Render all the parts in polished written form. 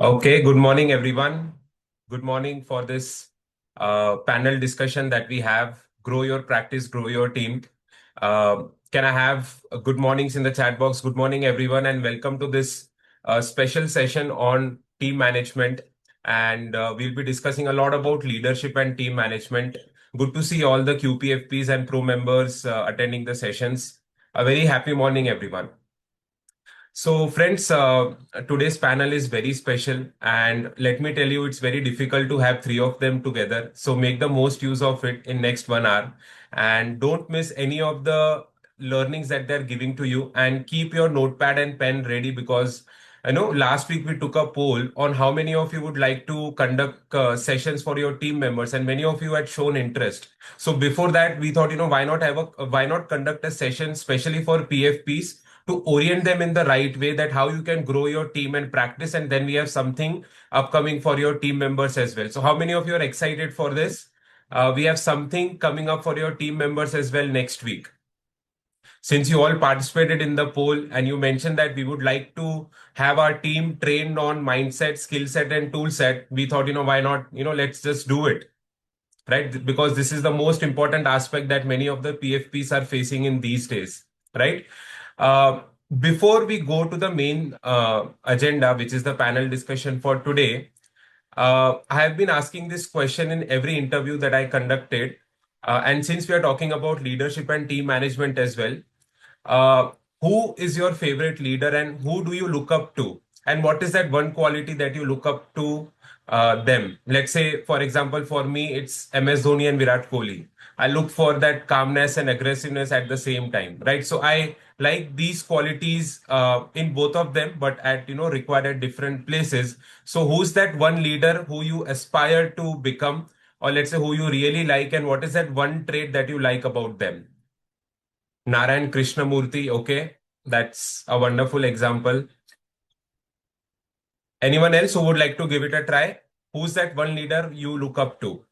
Okay, good morning, everyone. Good morning for this panel discussion that we have. Grow your practice, grow your team. Can I have good mornings in the chat box? Good morning, everyone, and welcome to this special session on team management. And we'll be discussing a lot about leadership and team management. Good to see all the QPFPs and pro members attending the sessions. A very happy morning, everyone. So, friends, today's panel is very special, and let me tell you, it's very difficult to have three of them together. So, make the most use of it in next 1 hour, and don't miss any of the learnings that they're giving to you. And keep your notepad and pen ready because I know last week we took a poll on how many of you would like to conduct sessions for your team members, and many of you had shown interest. So, before that, we thought, why not conduct a session specially for PFPs to orient them in the right way, that how you can grow your team and practice, and then we have something upcoming for your team members as well. So how many of you are excited for this? We have something coming up for your team members as well next week. Since you all participated in the poll and you mentioned that we would like to have our team trained on mindset, skill set, and tool set, we thought, why not, let's just do it, right? Because this is the most important aspect that many of the PFPs are facing in these days, right? Uh, Before we go to the main agenda, which is the panel discussion for today, I have been asking this question in every interview that I conducted. And since we are talking about leadership and team management as well, uh, who is your favorite leader and who do you look up to? And what is that one quality that you look up to them? Let's say, for example, for me, it's MS Dhoni and Virat Kohli. I look for that calmness and aggressiveness at the same time, right? So I like these qualities in both of them, but at required at different places. So who's that one leader who you aspire to become, or let's say who you really like, and what is that one trait that you like about them? Narayan Krishnamurti, okay, that's a wonderful example. Anyone else who would like to give it a try? Who's that one leader you look up to?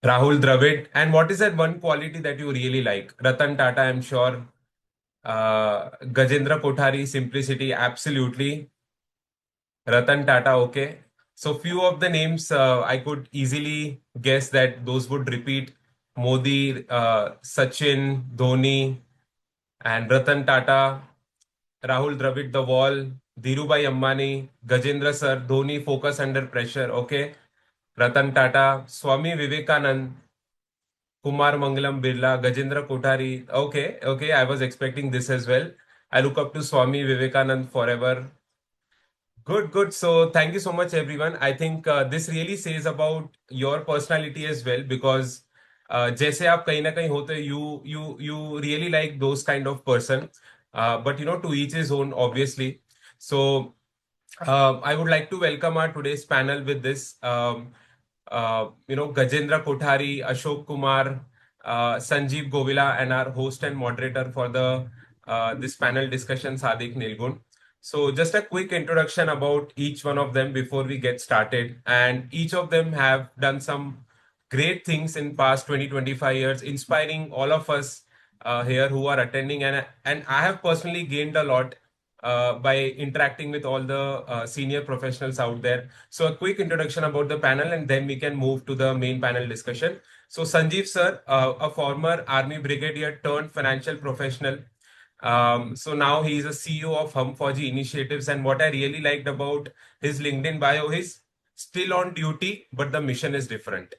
Rahul Dravid. And what is that one quality that you really like? Ratan Tata, I'm sure. Gajendra Kothari, simplicity, absolutely. Ratan Tata, okay. So few of the names I could easily guess that those would repeat. Modi, Sachin, Dhoni, and Ratan Tata. Rahul Dravid, the wall. Dhirubhai Ambani, Gajendra sir, Dhoni, focus under pressure. Okay. Ratan Tata, Swami Vivekanand, Kumar Mangalam Birla, Gajendra Kothari. Okay, okay. I was expecting this as well. I look up to Swami Vivekanand forever. Good, good. So thank you so much, everyone. I think this really says about your personality as well because जैसे आप कहीं ना कहीं होते you really like those kind of person, but to each his own, obviously. So I would like to welcome our today's panel with this. Gajendra Kothari, Ashok Kumar, Sanjeev Govila, and our host and moderator for the this panel discussion, Sadique Neelgund. So just a quick introduction about each one of them before we get started. And each of them have done some great things in past 20-25 years, inspiring all of us here who are attending. And I have personally gained a lot by interacting with all the senior professionals out there. So a quick introduction about the panel and then we can move to the main panel discussion. So Sanjeev sir, a former army brigadier turned financial professional. So now he is a CEO of Hum Fauji Initiatives. And what I really liked about his LinkedIn bio is still on duty, but the mission is different.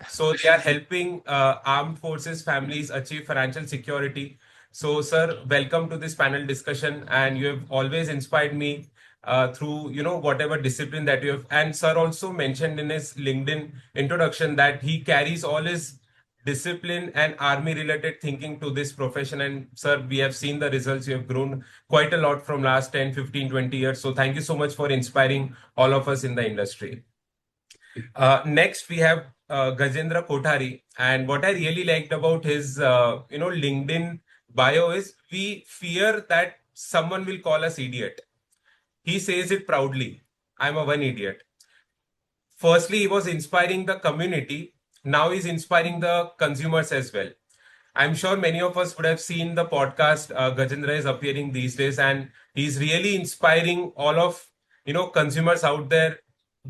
So they are helping armed forces families achieve financial security. So, sir, welcome to this panel discussion, and you have always inspired me through whatever discipline that you have. And sir also mentioned in his LinkedIn introduction that he carries all his discipline and army related thinking to this profession. And sir, we have seen the results. You have grown quite a lot from last 10, 15, 20 years. So thank you so much for inspiring all of us in the industry. Next, we have Gajendra Kothari, and what I really liked about his, LinkedIn bio is we fear that someone will call us idiot. He says it proudly. I'm a one idiot. Firstly, he was inspiring the community. Now he's inspiring the consumers as well. I'm sure many of us would have seen the podcast Gajendra is appearing these days, and he's really inspiring all of consumers out there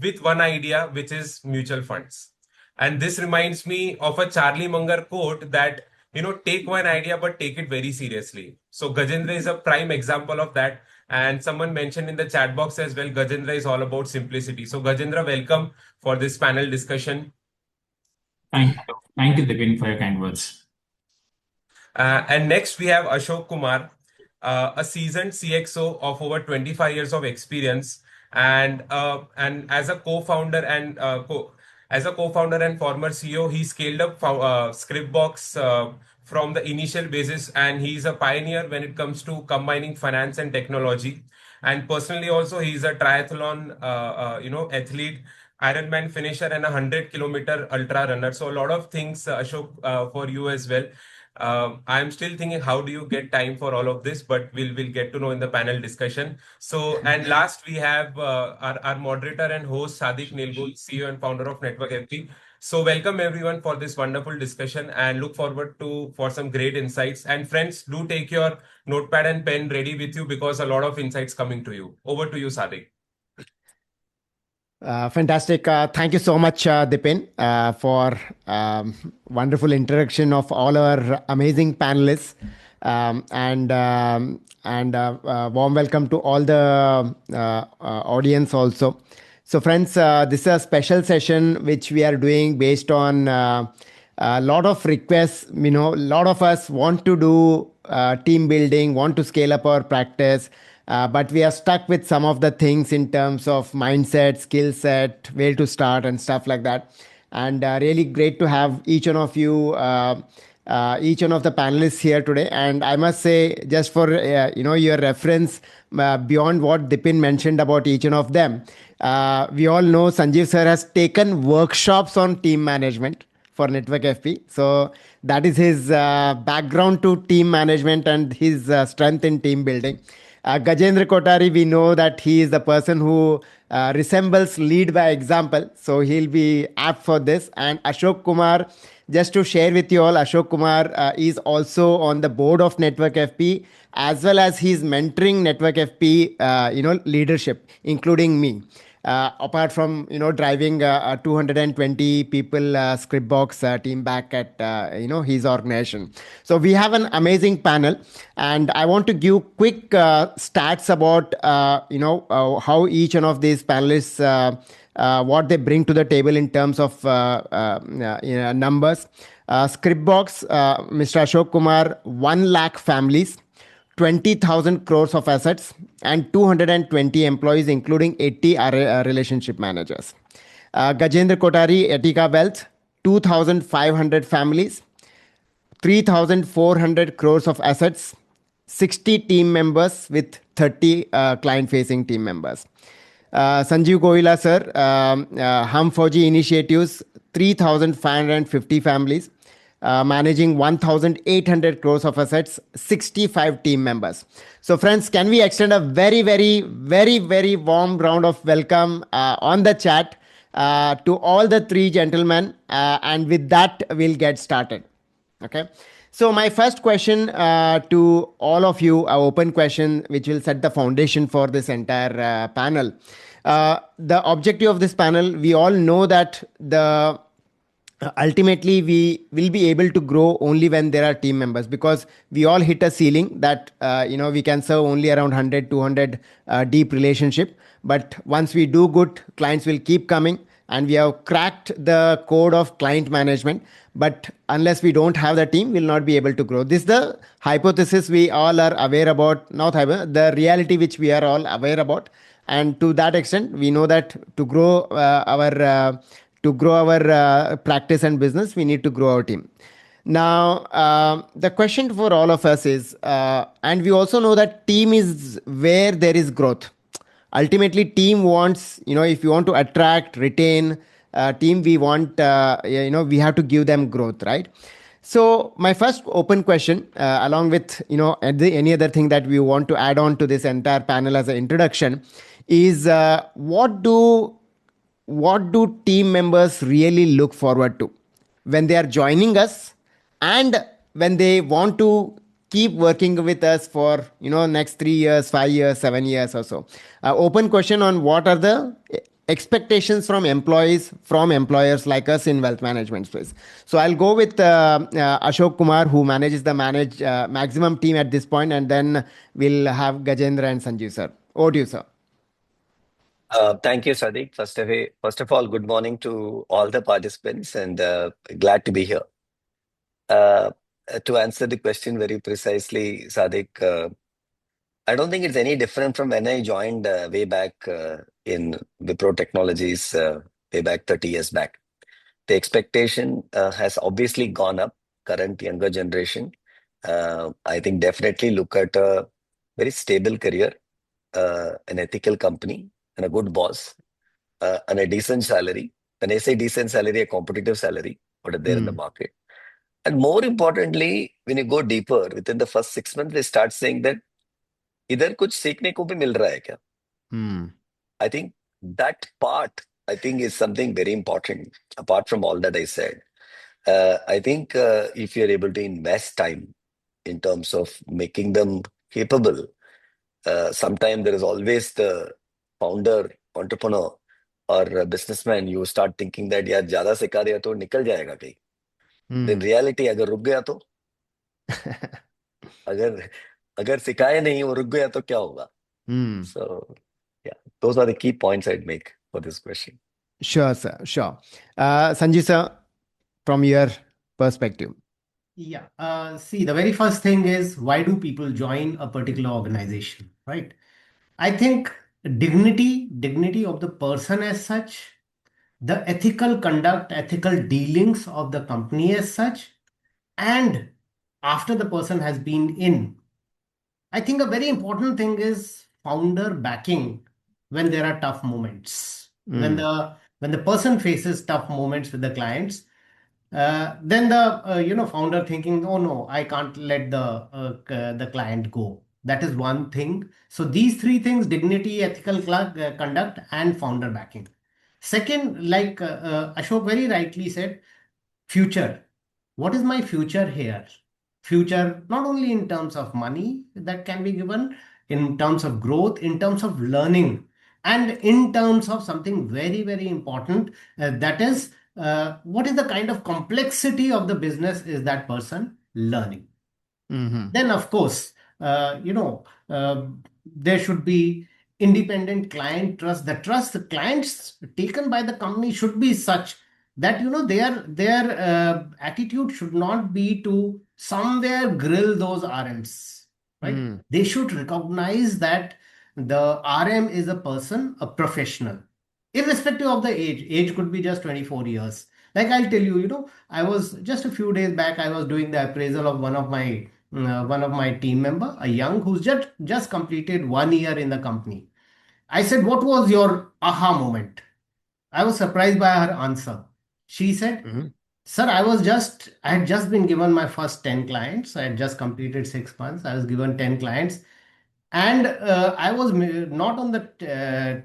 with one idea, which is mutual funds. And this reminds me of a Charlie Munger quote that, take one idea, but take it very seriously. So Gajendra is a prime example of that. And someone mentioned in the chat box as well, Gajendra is all about simplicity. So Gajendra, welcome for this panel discussion. Thank you. Thank you, Dipin, for your kind words. And next we have Ashok Kumar, a seasoned CXO of over 25 years of experience, and as a co-founder and former CEO, he scaled up Scriptbox from the initial basis, and he's a pioneer when it comes to combining finance and technology. And personally, also he's a triathlon, athlete, Ironman finisher, and a 100-kilometer ultra runner. So a lot of things, Ashok, for you as well. I'm still thinking, how do you get time for all of this? But we'll get to know in the panel discussion. So, and last we have our moderator and host Sadique Neelgund, CEO and founder of Network FP. So, welcome everyone for this wonderful discussion, and look forward to for some great insights. And friends, do take your notepad and pen ready with you, because a lot of insights coming to you. Over to you, Sadique. Fantastic. Thank you so much, Dipin, for wonderful introduction of all our amazing panelists. And warm welcome to all the audience also. So friends, this is a special session which we are doing based on a lot of requests. A lot of us want to do team building, want to scale up our practice. But we are stuck with some of the things in terms of mindset, skill set, where to start and stuff like that. And really great to have each one of you, each one of the panelists here today. And I must say, just for your reference, beyond what Dipin mentioned about each one of them, we all know Sanjeev sir has taken workshops on team management for Network FP. So that is his background to team management and his strength in team building. Gajendra Kothari, we know that he is the person who resembles lead by example. So he'll be apt for this. And Ashok Kumar, just to share with you all, Ashok Kumar is also on the board of Network FP, as well as he's mentoring Network FP, leadership, including me. Apart from driving a 220 people Scriptbox team back at his organization. So we have an amazing panel, and I want to give quick stats about how each one of these panelists what they bring to the table in terms of numbers. Scriptbox, Mr. Ashok Kumar, 1 lakh families, 20,000 crores of assets, and 220 employees, including 80 relationship managers. Gajendra Kothari, Etika Wealth, 2,500 families, 3,400 crores of assets, 60 team members with 30 client-facing team members. Sanjeev Govila, sir, Hum Fauji Initiatives, 3,550 families, managing 1,800 crores of assets, 65 team members. So friends, can we extend a very, very, very, very warm round of welcome on the chat to all the three gentlemen. And with that, we'll get started. Okay. So my first question to all of you, an open question, which will set the foundation for this entire panel. The objective of this panel, we all know that ultimately we will be able to grow only when there are team members, because we all hit a ceiling that we can serve only around 100 200 deep relationship. But once we do good, clients will keep coming, and we have cracked the code of client management. But unless we don't have the team, we'll not be able to grow. This is the hypothesis we all are aware about, not the reality which we are all aware about. And to that extent, we know that to grow our practice and business, we need to grow our team. Now, the question for all of us is, and we also know that team is where there is growth. Ultimately, team wants, if you want to attract, retain team, we want, we have to give them growth, right? So my first open question, along with, any other thing that we want to add on to this entire panel as an introduction, is what do team members really look forward to when they are joining us, and when they want to keep working with us for next 3 years, 5 years, 7 years or so. Open question on what are the expectations from employers like us in wealth management space. So I'll go with Ashok Kumar, who manages the maximum team at this point, and then we'll have Gajendra and Sanjeev sir. Over to you, sir. Thank you, Sadiq. First of all, good morning to all the participants, and glad to be here. To answer the question very precisely, Sadiq, I don't think it's any different from when I joined way back in Wipro Technologies, way back 30 years back. The expectation has obviously gone up. Current younger generation, I think, definitely look at a very stable career, an ethical company, and a good boss, and a decent salary. When I say decent salary, a competitive salary, what are there in the market. And more importantly, when you go deeper, within the first 6 months, they start saying that इधर कुछ सीखने को भी मिल रहा है क्या? I think that part, I think, is something very important, apart from all that I said. I think if you're able to invest time in terms of making them capable, sometimes there is always the founder, entrepreneur, or a businessman, you start thinking that यार ज्यादा सिखा दिया तो निकल जाएगा कहीं. In reality, अगर रुक गया तो अगर सिखाए नहीं वो रुक गया तो क्या होगा? So yeah, those are the key points I'd make for this question. Sure, sir. Sure. Sanjeev sir, from your perspective. Yeah. See, the very first thing is, why do people join a particular organization, right? I think dignity of the person as such, the ethical conduct, ethical dealings of the company as such, and after the person has been in, I think a very important thing is founder backing when there are tough moments. When the person faces tough moments with the clients, then the founder thinking, oh no, I can't let the client go. That is one thing. So these three things: dignity, ethical conduct, and founder backing. Second, like Ashok very rightly said, future. What is my future here? Future not only in terms of money that can be given, in terms of growth, in terms of learning, and in terms of something very, very important, that is, what is the kind of complexity of the business is that person learning? Then, of course, there should be independent client trust. The trust the clients taken by the company should be such that their attitude should not be to somewhere grill those RMs, right? They should recognize that the RM is a person, a professional, irrespective of the age. Age could be just 24 years. Like I'll tell you, I was just a few days back, I was doing the appraisal of one of my team member, a young who's just completed 1 year in the company. I said, what was your aha moment? I was surprised by her answer. She said, sir, I had just been given my first 10 clients. I had just completed 6 months. I was given 10 clients. And I was not on the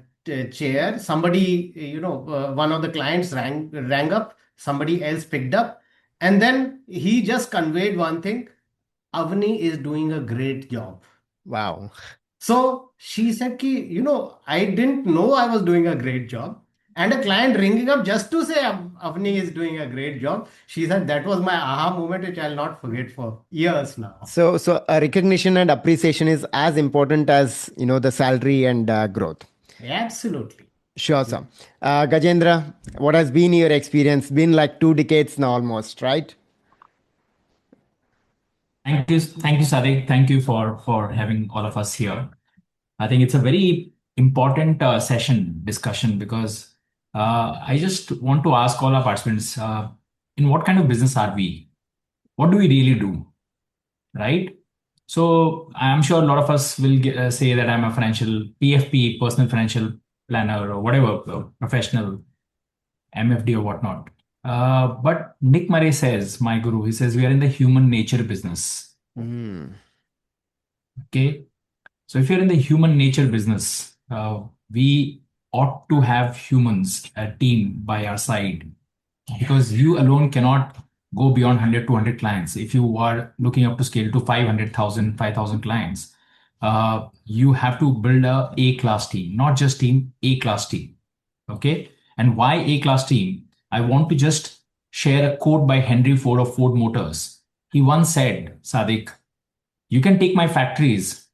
chair. Somebody, one of the clients rang up. Somebody else picked up. And then he just conveyed one thing: Avni is doing a great job. Wow. So she said, I didn't know I was doing a great job. And a client ringing up just to say Avni is doing a great job. She said that was my aha moment, which I'll not forget for years now. So a recognition and appreciation is as important as the salary and growth. Absolutely. Sure, sir. Gajendra, what has been your experience? Been like 2 decades now almost, right? Thank you, Sadiq. Thank you for having all of us here. I think it's a very important discussion, because I just want to ask all our participants, in what kind of business are we? What do we really do? Right? So I'm sure a lot of us will say that I'm a financial PFP, personal financial planner, or whatever, professional, MFD or whatnot. But Nick Murray says, my guru, he says, we are in the human nature business. Okay. So if you're in the human nature business, we ought to have humans, a team by our side, because you alone cannot go beyond 100, 200 clients. If you are looking up to scale to 500,000, 5,000 clients, you have to build a A-class team, not just team, A-class team. Okay. And why A-class team? I want to just share a quote by Henry Ford of Ford Motors. He once said, Sadiq, you can take my factories,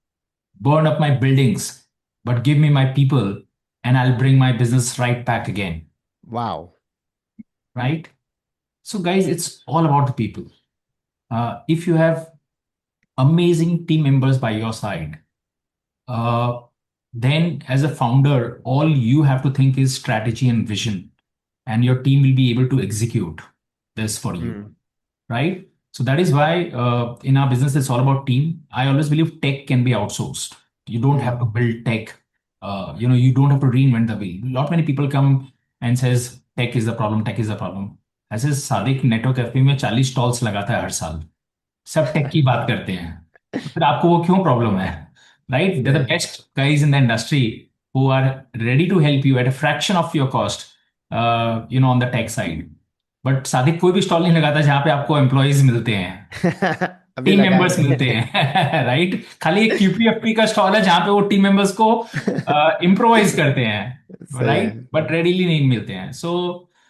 burn up my buildings, but give me my people and I'll bring my business right back again. Wow. Right? So, guys, it's all about the people. If you have amazing team members by your side, uh, then as a founder, all you have to think is strategy and vision, and your team will be able to execute this for you. Mm. Right? So that is why in our business, it's all about team. I always believe tech can be outsourced. You don't have to build tech. You don't have to reinvent the wheel. Not many people come and says tech is the problem. Tech is the problem. ऐसे Sadiq network FP में 40 stalls लगाता है हर साल. सब take की बात करते हैं. तो फिर आपको वो क्यों प्रॉब्लम है? Right? They're the Yeah. best guys in the industry who are ready to help you at a fraction of your cost, on the tech side. But Sadiq कोई भी स्टॉल नहीं लगाता जहां पे आपको एम्प्लॉयज मिलते हैं, अभी टीम मेंबर्स लगाएंगे. मिलते हैं. राइट? खाली एक क्यूपीएफपी का स्टॉल है जहां पे वो टीम मेंबर्स को इम्प्रोवाइज करते हैं. सही है. राइट? बट रेडीली नहीं मिलते हैं.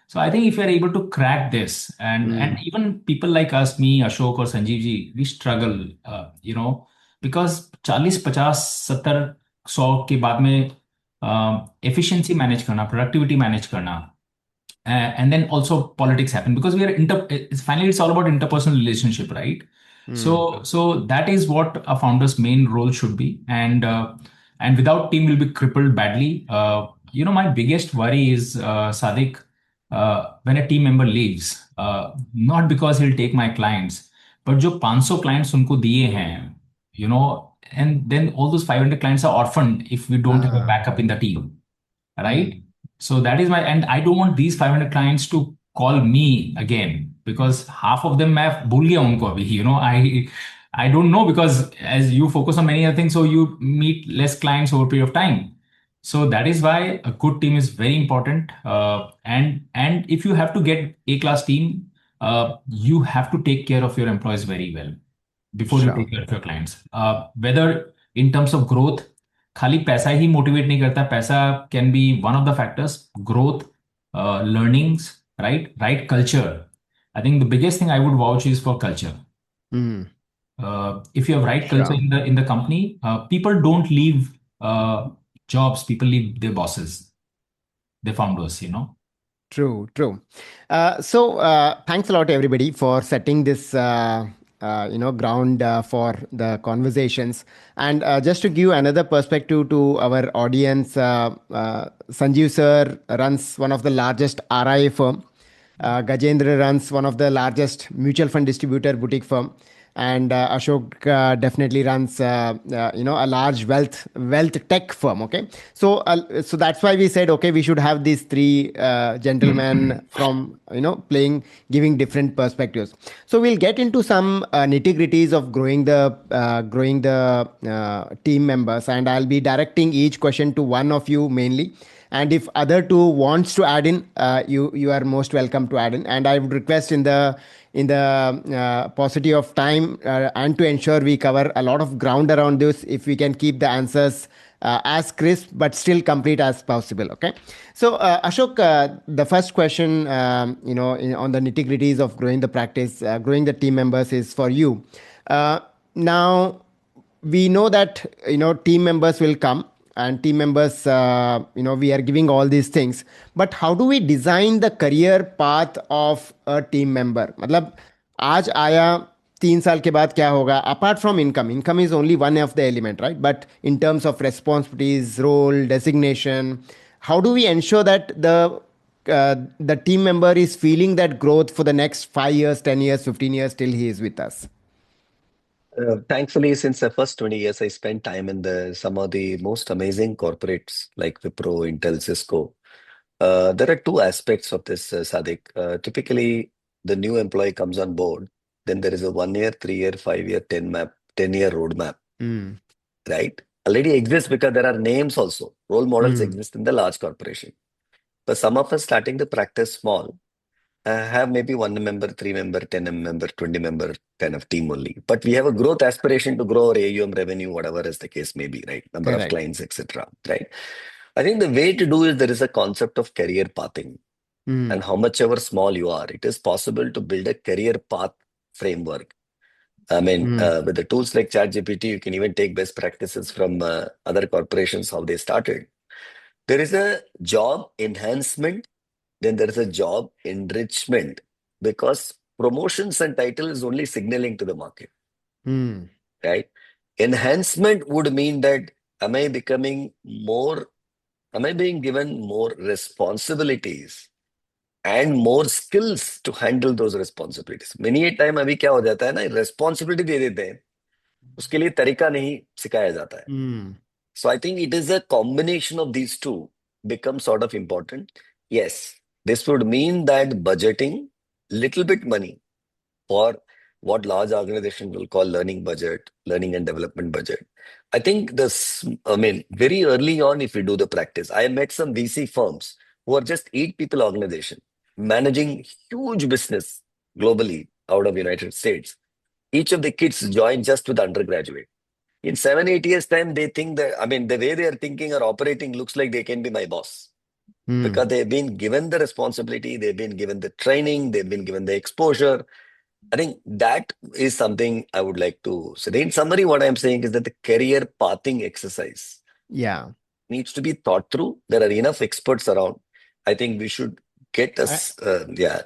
So I think if you are able to crack this, and even people like us, me, Ashok or Sanjeev ji, we struggle, because 40, 50, 70, 100 के बाद में efficiency मैनेज करना, प्रोडक्टिविटी मैनेज करना, and then also politics happen because we are finally it's all about interpersonal relationship, right? So that is what a founder's main role should be, and without team will be crippled badly. My biggest worry is, Sadiq, when a team member leaves, not because he'll take my clients, but जो 500 clients उनको दिए हैं, and then all those 500 clients are orphaned if we don't have a backup in the team, right? So that is and I don't want these 500 clients to call me again because half of them मैं भूल गया उनको अभी, I don't know because as you focus on many other things, so you meet less clients over a period of time. So that is why a good team is very important. And if you have to get A-class team, you have to take care of your employees very well before you Sure. take care of your clients. Whether in terms of growth, खाली पैसा ही motivate नहीं करता. पैसा can be one of the factors. Growth, learnings, right culture. I think the biggest thing I would vouch is for culture. If you have right culture Sure. in the company, people don't leave jobs. People leave their bosses, their founders. True. So thanks a lot, everybody, for setting this, ground for the conversations. And just to give another perspective to our audience, Sanjeev sir runs one of the largest RIA firm. Gajendra runs one of the largest mutual fund distributor boutique firm. And Ashok definitely runs, a large wealth tech firm. Okay, so that's why we said, okay, we should have these three gentlemen from giving different perspectives. So we'll get into some nitty gritties of growing the team members, and I'll be directing each question to one of you mainly. And if other two wants to add in, you are most welcome to add in. And I would request in the paucity of time, and to ensure we cover a lot of ground around this, if we can keep the answers as crisp but still complete as possible. Okay. So Ashok, the first question, on the nitty gritties of growing the practice, growing the team members is for you. Now we know that team members will come, and team members, we are giving all these things, but how do we design the career path of a team member? मतलब आज आया, 3 साल के बाद क्या होगा? Apart from income is only one of the element, right? But in terms of responsibilities, role, designation, how do we ensure that the team member is feeling that growth for the next 5 years, 10 years, 15 years till he is with us? Thankfully, since the first 20 years, I spent time in some of the most amazing corporates like Wipro, Intel, Cisco. There are two aspects of this, Sadiq. Typically, the new employee comes on board, then there is a 1 year, 3 year, 5 year, 10 year roadmap, right? Already exists because there are names also. Role models exist in the large corporation. But some of us starting to practice small, have maybe 1 member, 3 member, 10 member, 20 member kind of team only. But we have a growth aspiration to grow our AUM revenue, whatever is the case may be, right? Number of Correct. clients, etc. Right? I think the way to do is there is a concept of career pathing. And how much ever small you are, it is possible to build a career path framework. I mean, with the tools like ChatGPT, you can even take best practices from other corporations, how they started. There is a job enhancement, then there is a job enrichment, because promotions and title is only signaling to the market, right? Enhancement would mean that am I becoming more, am I being given more responsibilities and more skills to handle those responsibilities? Many a time अभी क्या हो जाता है ना, responsibility दे देते हैं, उसके लिए तरीका नहीं सिखाया जाता है. So I think it is a combination of these two becomes sort of important. Yes, this would mean that budgeting little bit money for what large organizations will call learning budget, learning and development budget. I think this, I mean, very early on, if we do the practice, I met some VC firms who are just 8 people organization, managing huge business globally out of United States. Each of the kids joined just with undergraduate. In 7, 8 years time, they think that, I mean, the way they are thinking or operating looks like they can be my boss. Because they've been given the responsibility, they've been given the training, they've been given the exposure. I think that is something I would like to say. In summary, what I'm saying is that the career pathing exercise needs to be thought through. There are enough experts around. I think we should get us, Yeah,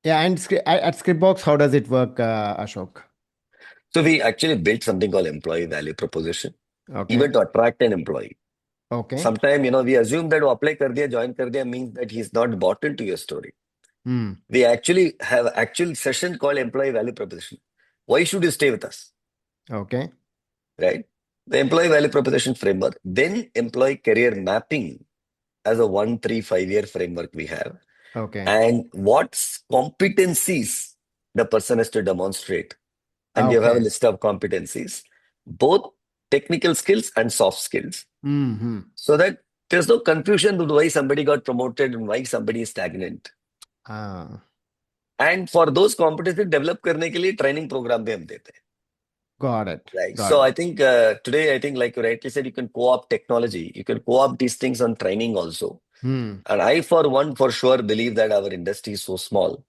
and at Scriptbox, how does it work, Ashok? So we actually built something called employee value proposition, Okay. even to attract an employee. Okay. Sometimes, we assume that apply kar diya, join kar diya means that he's not bought into your story. We actually have actual session called employee value proposition. Why should you stay with us? Okay. Right? The employee value proposition framework, then employee career mapping as a 1, 3, 5 year framework we have. Okay. And what competencies the person has to demonstrate. And we have a list of competencies, both technical skills and soft skills. So that there's no confusion with why somebody got promoted and why somebody is stagnant. And for those competencies develop करने के लिए training program भी हम देते हैं. Got it. Right. Got So it. I think today, I think like you rightly said, you can co-opt technology. You can co-opt these things on training also. And I, for one, for sure, believe that our industry is so small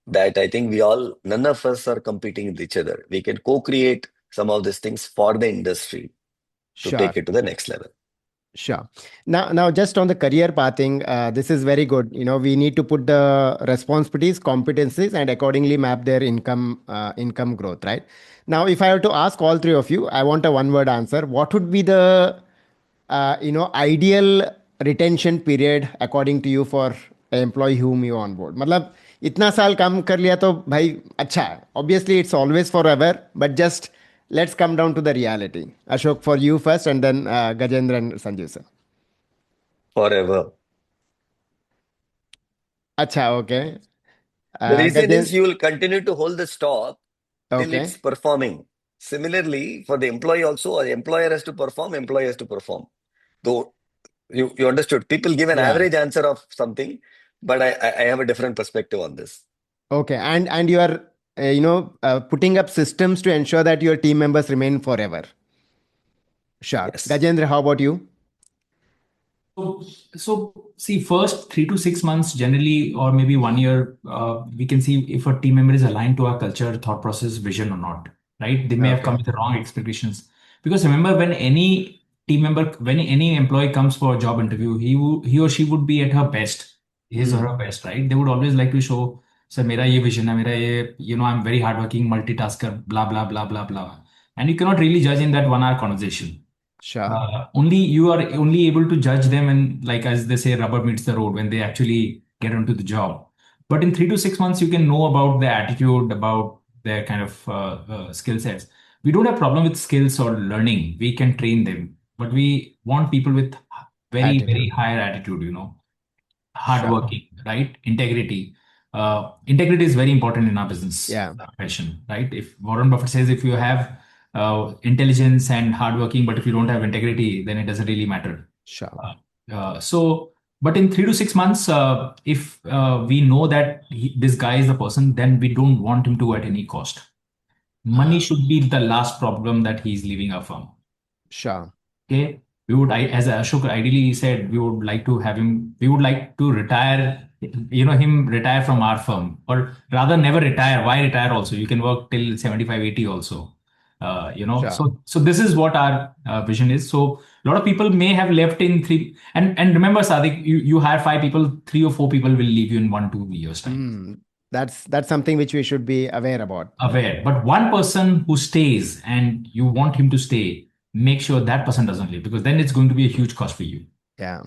that I think none of us are competing with each other. We can co-create some of these things for the industry to take it to the next level. Sure. Now, just on the career pathing, this is very good. We need to put the responsibilities, competencies, and accordingly map their income growth, right? Now, if I have to ask all three of you, I want a one-word answer. What would be the, ideal retention period according to you for an employee whom you onboard? मतलब इतना साल काम कर लिया तो भाई अच्छा है. Obviously, it's always forever, but just let's come down to the reality. Ashok, for you first, and then Gajendra and Sanjeev sir. Forever. Acha, okay. The reason is you will continue to hold the stock till Okay. it's performing. Similarly, for the employee also, the employer has to perform, employee has to perform. Though you understood, people give an average answer of something, but I have a different perspective on this. Okay, and you are putting up systems to ensure that your team members remain forever. Sure. Yes. Gajendra, how about you? So see, first 3 to 6 months generally, or maybe 1 year, we can see if a team member is aligned to our culture, thought process, vision or not, right? They may have come with the wrong expectations. Because remember, when any team member, when any employee comes for a job interview, he or she would be at her best, his or her best, right? They would always like to show, sir, mera ye vision hai, mera ye, I'm very hardworking, multitasker, blah, blah, blah, blah, blah. And you cannot really judge in that 1 hour conversation. Sure. Only you are only able to judge them when, like as they say, rubber meets the road, when they actually get onto the job. But in 3 to 6 months, you can know about their attitude, about their kind of skill sets. We don't have problem with skills or learning. We can train them, but we want people with very, very higher attitude, hardworking, right? Integrity. Integrity is very important in our business profession, right? If Warren Buffett says if you have intelligence and hardworking, but if you don't have integrity, then it doesn't really matter. Sure. So But in 3 to 6 months, if we know that this guy is the person, then we don't want him to at any cost. Money should be the last problem that he's leaving our firm. Sure. Okay. As Ashok ideally said, we would like to have him, we would like to retire, him retire from our firm, or rather never retire. Why retire also? You can work till 75, 80 also. Sure. So this is what our vision is. So a lot of people may have left in three, and remember, Sadiq, you hire 5 people, 3 or 4 people will leave you in 1, 2 years time. That's something which we should be aware about. Aware, but one person who stays and you want him to stay, make sure that person doesn't leave, because then it's going to be a huge cost for you. Yeah.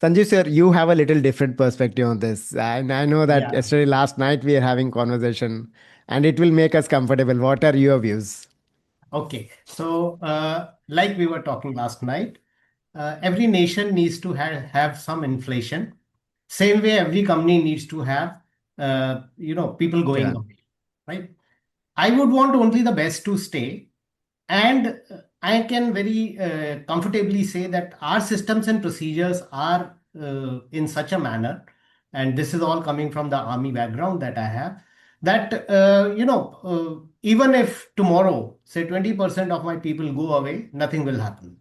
Sanjeev sir, you have a little different perspective on this. And I know that yesterday, last night, we are having conversation and it will make us comfortable. What are your views? Okay. So, like we were talking last night, every nation needs to have some inflation. Same way, every company needs to have, people going Yeah. away, right? I would want only the best to stay. And I can very comfortably say that our systems and procedures are in such a manner, and this is all coming from the army background that I have, that, even if tomorrow, say 20% of my people go away, nothing will happen.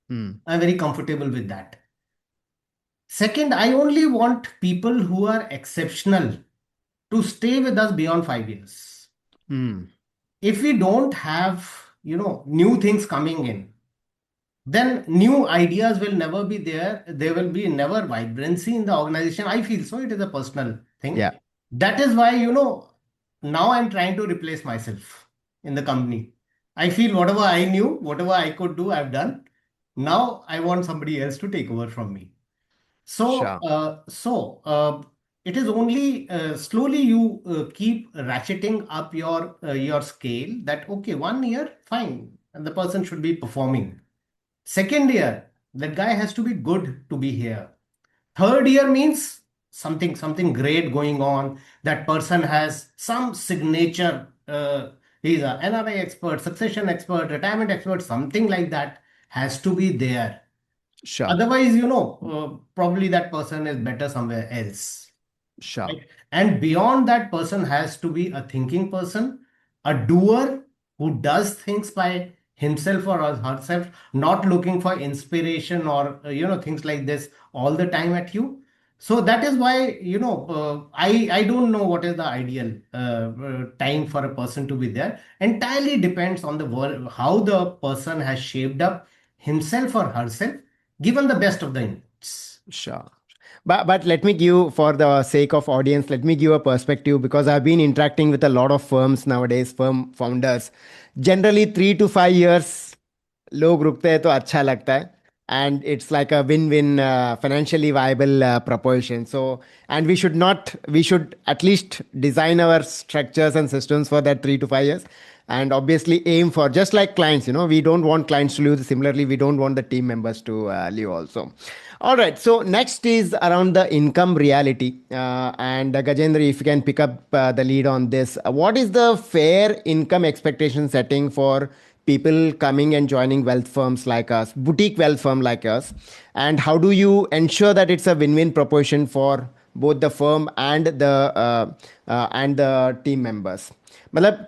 I'm very comfortable with that. Second, I only want people who are exceptional to stay with us beyond 5 years. If we don't have, new things coming in, then new ideas will never be there. There will be never vibrancy in the organization. I feel so. It is a personal thing. Yeah. That is why, now I'm trying to replace myself in the company. I feel whatever I knew, whatever I could do, I've done. Now I want somebody else to take over from me. So, Sure. it is only slowly you keep ratcheting up your scale. That okay, 1 year, fine, and the person should be performing. Second year, that guy has to be good to be here. Third year means something great going on. That person has some signature. He's a NRI expert, succession expert, retirement expert, something like that has to be there. Sure. Otherwise, probably that person is better somewhere else. Sure. Right? And beyond that person has to be a thinking person, a doer who does things by himself or herself, not looking for inspiration or, things like this all the time at you. So that is why, I don't know what is the ideal time for a person to be there. Entirely depends on the world, how the person has shaped up himself or herself, given the best of the inputs. Sure. But let me give, for the sake of audience, let me give a perspective, because I've been interacting with a lot of firms nowadays, firm founders. Generally 3 to 5 years लोग रुकते हैं तो अच्छा लगता है, and it's like a win-win, financially viable proposition. So, and we should at least design our structures and systems for that 3 to 5 years, and obviously aim for, just like clients, we don't want clients to leave. Similarly, we don't want the team members to leave also. All right. So next is around the income reality. And Gajendra, if you can pick up the lead on this, what is the fair income expectation setting for people coming and joining wealth firms like us, boutique wealth firm like us? And how do you ensure that it's a win-win proposition for both the firm and the team members? मतलब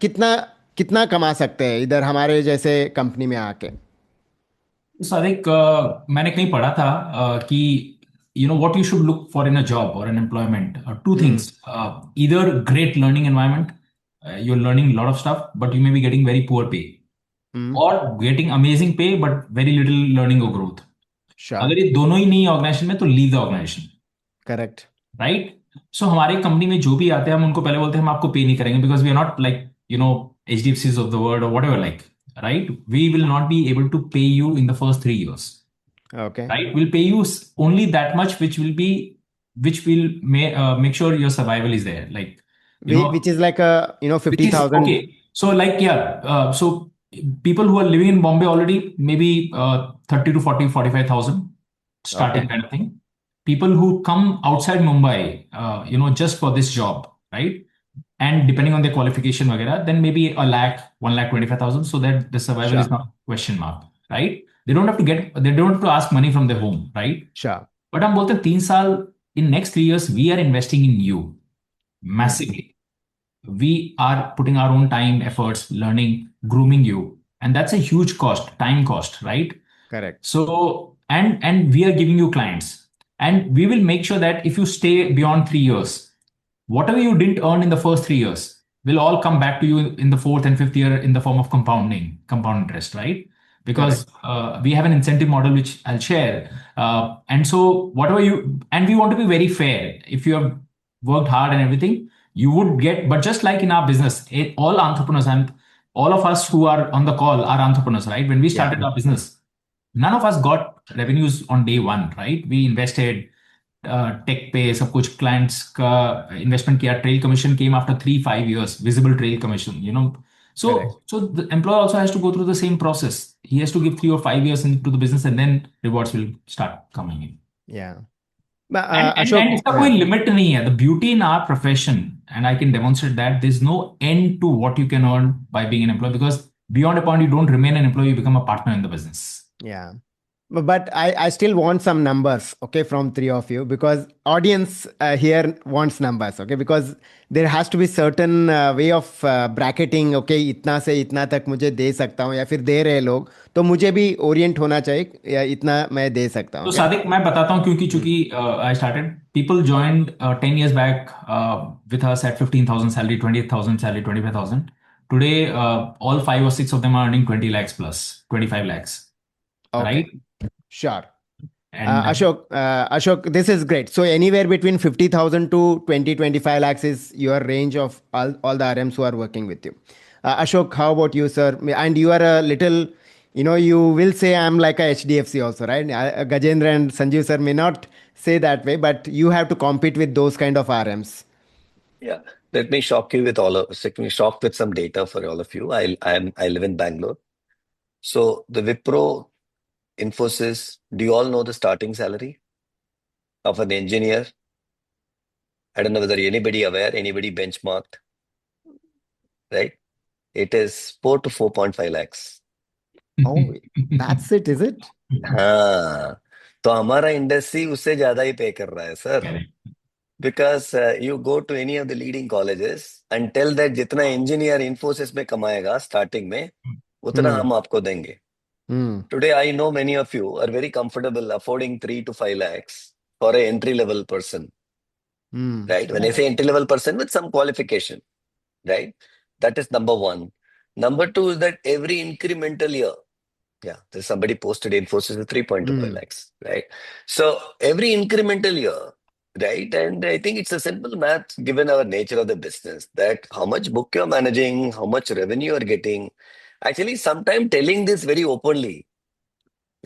कितना कमा सकते हैं इधर हमारे जैसे company में आके? सादिक, मैंने कहीं पढ़ा था कि what you should look for in a job or an employment are two things. Either great learning environment, you're learning a lot of stuff, but you may be getting very poor pay, or getting amazing pay but very little learning or growth. Sure. अगर ये दोनों ही नहीं है organisation में, तो leave the organisation. Correct. Right. So हमारी company में जो भी आते हैं, हम उनको पहले बोलते हैं हम आपको पे नहीं करेंगे, because we are not like HDFCs of the world or whatever, like, right? We will not be able to pay you in the first 3 years. Okay. Right? We'll pay you only that much, which will make sure your survival is there. Like, which is like a, 50,000. Okay. So like, so people who are living in Bombay already, maybe 30 to 40, 45,000 starting kind of thing. People who come outside Mumbai, just for this job, right? And depending on their qualification, then maybe 1 lakh, 1,25,000, so that the survival is not question mark, right? They don't have to ask money from their home, right? Sure. But हम बोलते हैं 3 साल, in next 3 years we are investing in you massively. We are putting our own time, efforts, learning, grooming you, and that's a huge cost, time cost, right? Correct. So, and we are giving you clients, and we will make sure that if you stay beyond 3 years, whatever you didn't earn in the first 3 years will all come back to you in the fourth and fifth year in the form of compound interest, right? Because we have an incentive model which I'll share. And so whatever you, and we want to be very fair. If you have worked hard and everything, you would get, but just like in our business, all entrepreneurs and all of us who are on the call are entrepreneurs, right? When we started our business, none of us got revenues on day one, right? We invested tech पे सब कुछ clients का investment किया. Trail commission came after 3-5 years, visible trail commission, so Correct. so the employer also has to go through the same process. He has to give 3 or 5 years into the business, and then rewards will start coming in. Yeah. But, And Ashok, इसका कोई limit नहीं है. The beauty in our profession, and I can demonstrate that, there's no end to what you can earn by being an employee, because beyond a point you don't remain an employee, you become a partner in the business. yeah. But I still want some numbers, okay, from three of you, because audience here wants numbers, okay, because there has to be certain way of bracketing, okay, इतना से इतना तक मुझे दे सकता हूँ, या फिर दे रहे लोग तो मुझे भी ओरिएंट होना चाहिए, या इतना मैं दे सकता हूँ तो क्या? सादिक, मैं बताता हूँ, क्योंकि चूंकि I started, people joined 10 years back with us at 15,000 salary, 28,000 salary, 25,000. Today, all 5 or 6 of them are earning 20 lakhs plus, 25 lakhs, Okay. right? Sure. And Ashok, this is great. So anywhere between 50,000 to 20-25 lakhs is your range of all the RMs who are working with you. Ashok, how about you, sir? And you are a little, you will say I'm like a HDFC also, right? Gajendra and Sanjeev sir may not say that way, but you have to compete with those kind of RMs. Yeah. Let me shock with some data for all of you. I live in Bangalore. So the Wipro, Infosys, do you all know the starting salary of an engineer? I don't know whether anybody aware, anybody benchmarked, right? It is 4 to 4.5 lakhs. Oh, that's it, is it? हाँ, तो हमारा industry उससे ज्यादा ही पे कर रहा है sir. correct. Because you go to any of the leading colleges and tell that जितना इंजीनियर इन्फोसिस में कमाएगा स्टार्टिंग में उतना हम आपको देंगे. Today I know many of you are very comfortable affording 3 to 5 lakhs for an entry level person, right? When I say entry level person, with some qualification, right? That is number one. Number two is that every incremental year, yeah, there's somebody posted Infosys with 3.25 lakhs, right? So every incremental year, right? And I think it's a simple math given our nature of the business, that how much book you're managing, how much revenue you're getting. Actually, sometimes telling this very openly,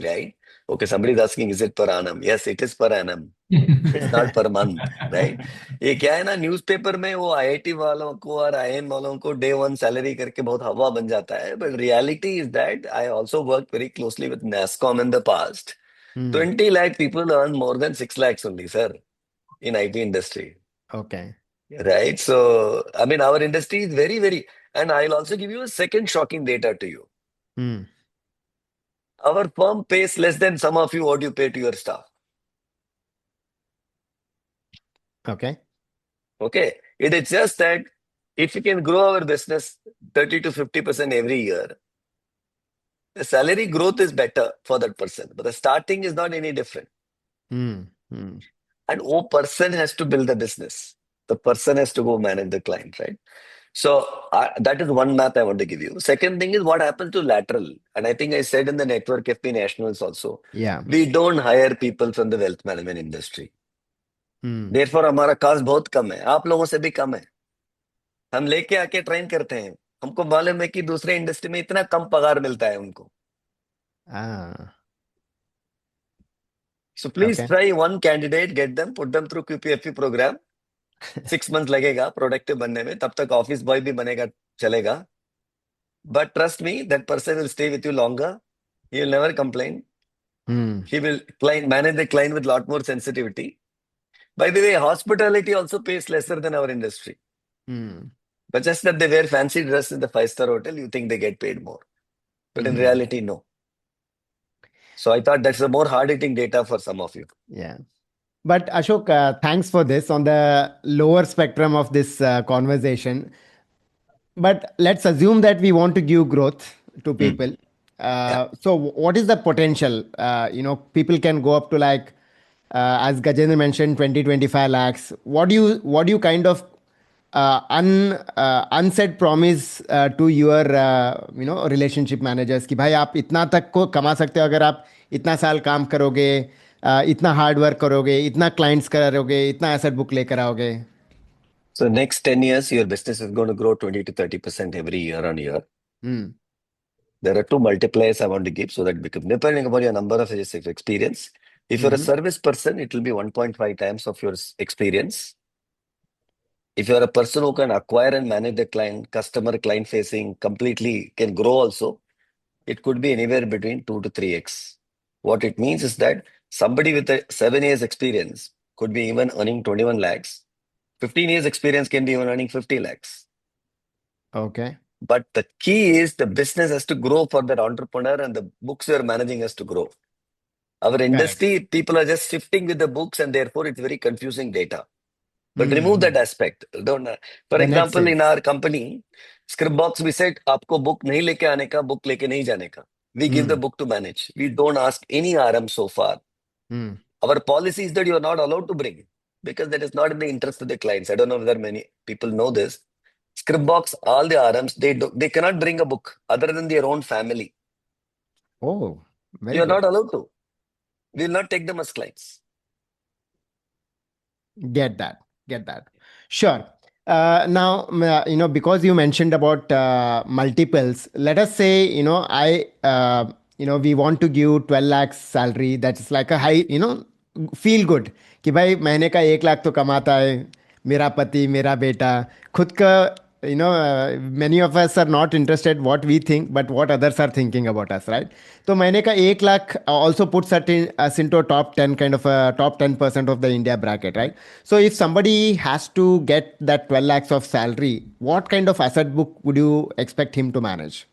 right? Okay, somebody is asking, is it per annum? Yes, it is per annum. It's not per month, right? ये क्या है ना, newspaper में वो IIT वालों को और IM वालों को डे वन सैलरी करके बहुत हवा बन जाता है. But reality is that I also worked very closely with NASSCOM in the past. 20 lakh people earn more than 6 lakhs only, sir, in IT industry. Okay. Right? So, I mean, our industry is very, very, and I'll also give you a second shocking data to you. Our firm pays less than some of you what you pay to your staff. Okay. Okay. It is just that if you can grow our business 30 to 50% every year, the salary growth is better for that person, but the starting is not any different. And one person has to build the business. The person has to go manage the client, right? So that is one math I want to give you. Second thing is what happens to lateral. And I think I said in the Network FP Nationals also, Yeah. we don't hire people from the wealth management industry. Therefore, हमारा cost बहुत कम है. आप लोगों से भी कम है. हम लेके आके ट्रेन करते हैं. हमको मालूम है कि दूसरे इंडस्ट्री में इतना कम पगार मिलता है उनको. So please try one candidate, get them, put them through QPFP program. 6 months लगेगा प्रोडक्टिव बनने में, तब तक ऑफिस बॉय भी बनेगा, चलेगा. But trust me, that person will stay with you longer. He will never complain. He will manage the client with a lot more sensitivity. By the way, hospitality also pays lesser than our industry. But just that they wear fancy dress in the 5-star hotel, you think they get paid more. But in reality, no. So I thought that's a more hard-hitting data for some of you. Yeah. But Ashok, thanks for this on the lower spectrum of this conversation. But let's assume that we want to give growth to Hmm. people. Yeah. So what is the potential? People can go up to like, as Gajendra mentioned, 20-25 lakhs. What do you kind of unsaid promise to your relationship managers कि भाई आप इतना तक को कमा सकते हो अगर आप इतना साल काम करोगे, इतना हार्ड वर्क करोगे, इतना क्लाइंट्स करोगे, इतना एसेट बुक लेकर आओगे. So next 10 years, your business is going to grow 20 to 30% every year on year. Hmm. There are two multipliers I want to give so that depending upon your number of years of experience, if you're a Mm-hmm. service person, it will be 1.5 times of your experience. If you're a person who can acquire and manage the client, customer client facing completely can grow also, it could be anywhere between 2 to 3x. What it means is that somebody with a 7 years experience could be even earning 21 lakhs. 15 years experience can be even earning 50 lakhs. Okay. But the key is the business has to grow for that entrepreneur and the books you're managing has to grow. Our Correct. industry, people are just shifting with the books and therefore it's very confusing data. But remove that Mm-hmm. aspect. Don't. For The net example, in sales. our company, script box we said, आपको book नहीं लेके आने का, book लेके नहीं जाने का. We give the Mm. book to manage. We don't ask any RM so far. Mm. Our policy is that you are not allowed to bring because that is not in the interest of the clients. I don't know whether many people know this. Script box, all the RMs, they cannot bring a book other than their own family. Oh, very You are good. not allowed to. We will not take them as clients. Get that. Get that. Sure. Now, because you mentioned about multiples, let us say, we want to give 12 lakhs salary. That's like a high, feel good. कि भाई महीने का 1 लाख तो कमाता है मेरा पति मेरा बेटा खुद का many of us are not interested what we think but what others are thinking about us, right? तो महीने का 1 lakh also puts us into a top 10 kind of a top 10% of the India bracket, right? So if somebody has to get that 12 lakhs of salary, what kind of asset book would you expect him to manage?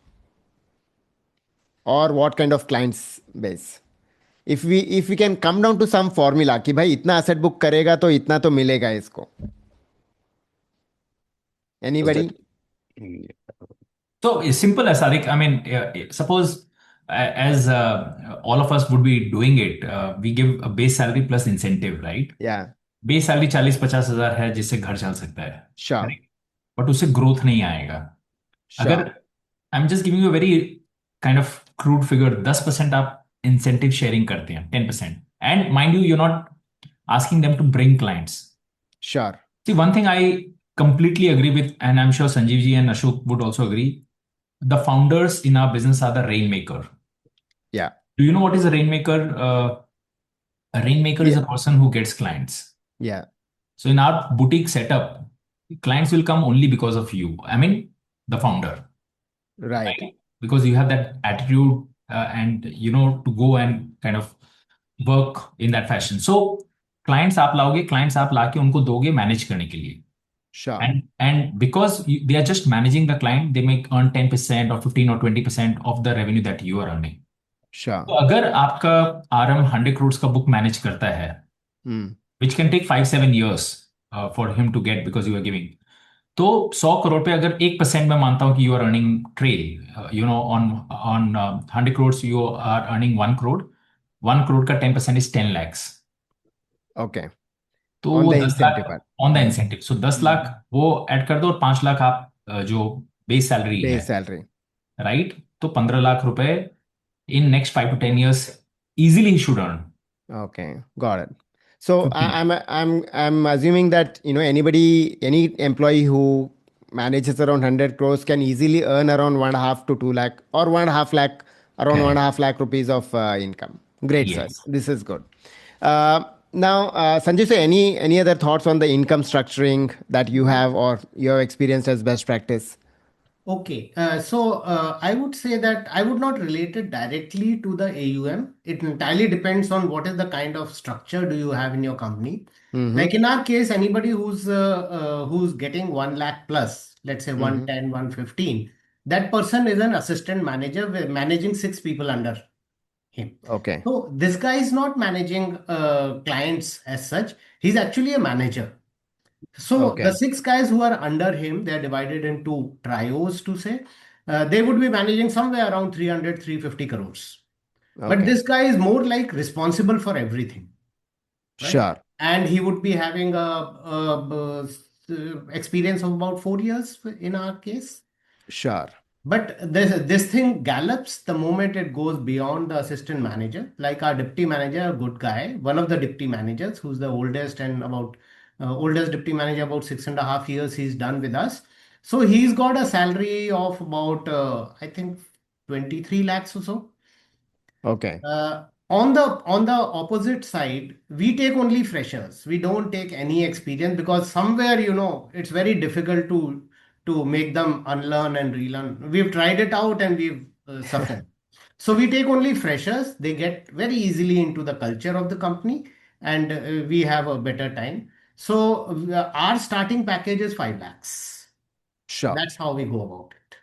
Or what kind of clients base? If we can come down to some formula कि भाई इतना asset book करेगा तो इतना तो मिलेगा इसको. Was that? Anybody? So it's simple as Sadiq. I mean, suppose as all of us would be doing it, we give a base salary plus incentive, right? Yeah, base salary 40-50 हजार है जिससे घर चल सकता है, sure, राइट? बट उससे growth नहीं आएगा. अगर sure, I am just giving you very kind of crude figure, 10% आप इंसेंटिव शेयरिंग करते हैं, 10%, and mind you you're not asking them to bring clients. sure. See, one thing I completely agree with, and I'm sure Sanjeev ji and Ashok would also agree, the founders in our business are the rainmaker. Yeah, Do you know what is a rainmaker? A rainmaker is yeah, a person who gets clients. yeah. So in our boutique setup, clients will come only because of you. I mean, the founder, Right, right? Because you have that attitude and to go and kind of work in that fashion. So clients आप लाओगे, clients आप लाके उनको दोगे manage करने के लिए. sure, And because they are just managing the client, they may earn 10% or 15 or 20% of the revenue that you are earning. sure. तो अगर आपका RM 100 crores का बुक मैनेज करता है, Hmm, which can take 5-7 years for him to get because you are giving. तो 100 करोड़ पे अगर 1% मैं मानता हूं कि you are earning trail, on on 100 crores you are earning 1 crore. 1 crore का 10% इज 10 lakhs. okay. तो On वो the 10 lakh incentive part. On the Hmm. Incentive. So 10 lakh वो ऐड कर दो और 5 लाख आप जो बेस सैलरी है, Base salary. राइट? तो 15 लाख रुपए in next 5 to 10 years easily he should earn. Okay, got it. So 15. I'm assuming that any employee who manages around 100 crores can easily earn around 1.5 to 2 lakh or 1.5 lakh, around one and Correct. a half lakh rupees of income. Great, sir. Yes. This is good. Now, Sanjay, sir, any other thoughts on the income structuring that you have or you have experienced as best practice? Okay, I would say that I would not relate it directly to the AUM. It entirely depends on what is the kind of structure do you have in your company. Mm-hmm. Like in our case, anybody who's getting 1 lakh plus, let's say Mm-hmm. 110, 115, that person is an assistant manager managing 6 people under him. Okay. So this guy is not managing clients as such. He's actually a manager. So the Okay. 6 guys who are under him, they are divided into trios to say. They would be managing somewhere around 300, 350 crores. But Okay. this guy is more like responsible for everything, right? Sure. And he would be having experience of about 4 years in our case. Sure. But this thing gallops the moment it goes beyond the assistant manager. Like our deputy manager, a good guy, one of the deputy managers, who's the oldest and about oldest deputy manager, about 6.5 years he's done with us. So he's got a salary of about I think 23 lakhs or so. Okay. On the opposite side, we take only freshers. We don't take any experience because somewhere, it's very difficult to make them unlearn and relearn. We've tried it out and we've suffered. So we take only freshers. They get very easily into the culture of the company, and we have a better time. So our starting package is 5 lakhs. Sure. That's how we go about it.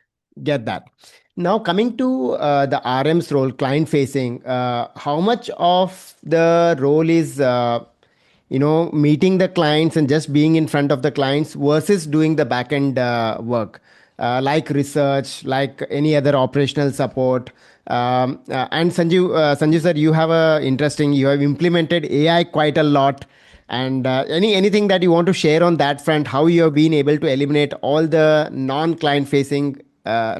Get that. Now, coming to the RM's role, client facing, how much of the role is, meeting the clients and just being in front of the clients versus doing the back end work, like research, like any other operational support? And Sanjeev sir, you have implemented AI quite a lot. And anything that you want to share on that front, how you have been able to eliminate all the non-client facing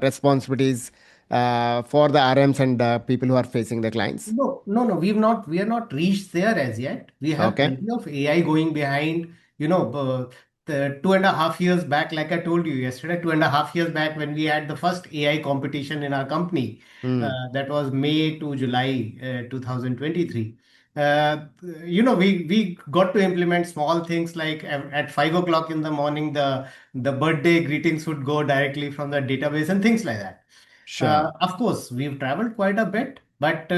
responsibilities for the RMs and people who are facing the clients? No, no, no. We are not reached there as yet. We have Okay. plenty of AI going behind. The 2.5 years back, like I told you yesterday, 2.5 years back when we had the first AI competition in our company, Hmm. that was May to July 2023. We got to implement small things like at 5 o'clock in the morning, the birthday greetings would go directly from the database and things like that. Sure. Of course, we've traveled quite a bit, but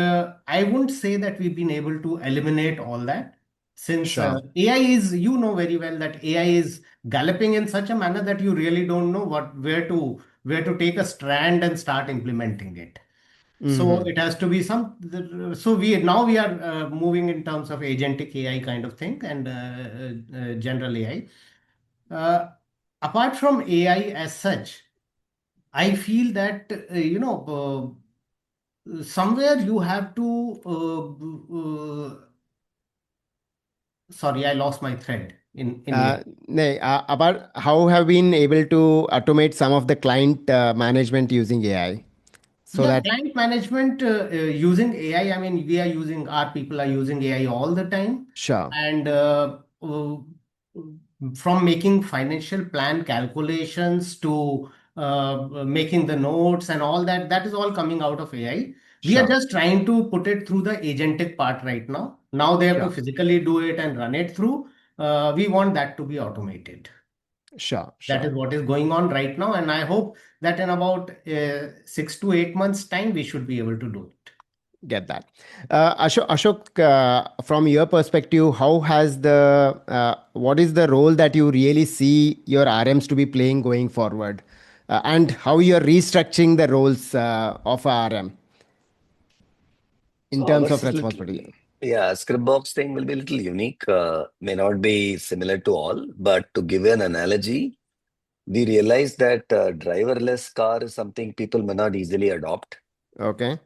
I wouldn't say that we've been able to eliminate all that since Sure. AI is, you know very well that AI is galloping in such a manner that you really don't know where to take a strand and start implementing it. So Hmm. it has to be so we are moving in terms of agentic AI kind of thing and general AI. Apart from AI as such, I feel that somewhere you have to sorry, I lost my thread in Uh, mid. about how have been able to automate some of the client management using AI so Yeah, that client management using AI. I mean, our people are using AI all the time. sure. And from making financial plan calculations to making the notes and all that, that is all coming out of AI. We are Sure. just trying to put it through the agentic part right now. Now they have to Sure. physically do it and run it through. We want that to be automated. Sure. That Sure. is what is going on right now, and I hope that in about 6 to 8 months' time, we should be able to do it. Get that. Ashok, from your perspective, what is the role that you really see your RMs to be playing going forward? And how you're restructuring the roles of a RM in So terms ours of is little, responsibility? yeah, script box thing will be a little unique. May not be similar to all, but to give you an analogy, we realize that driverless car is something people may not easily adopt, Okay.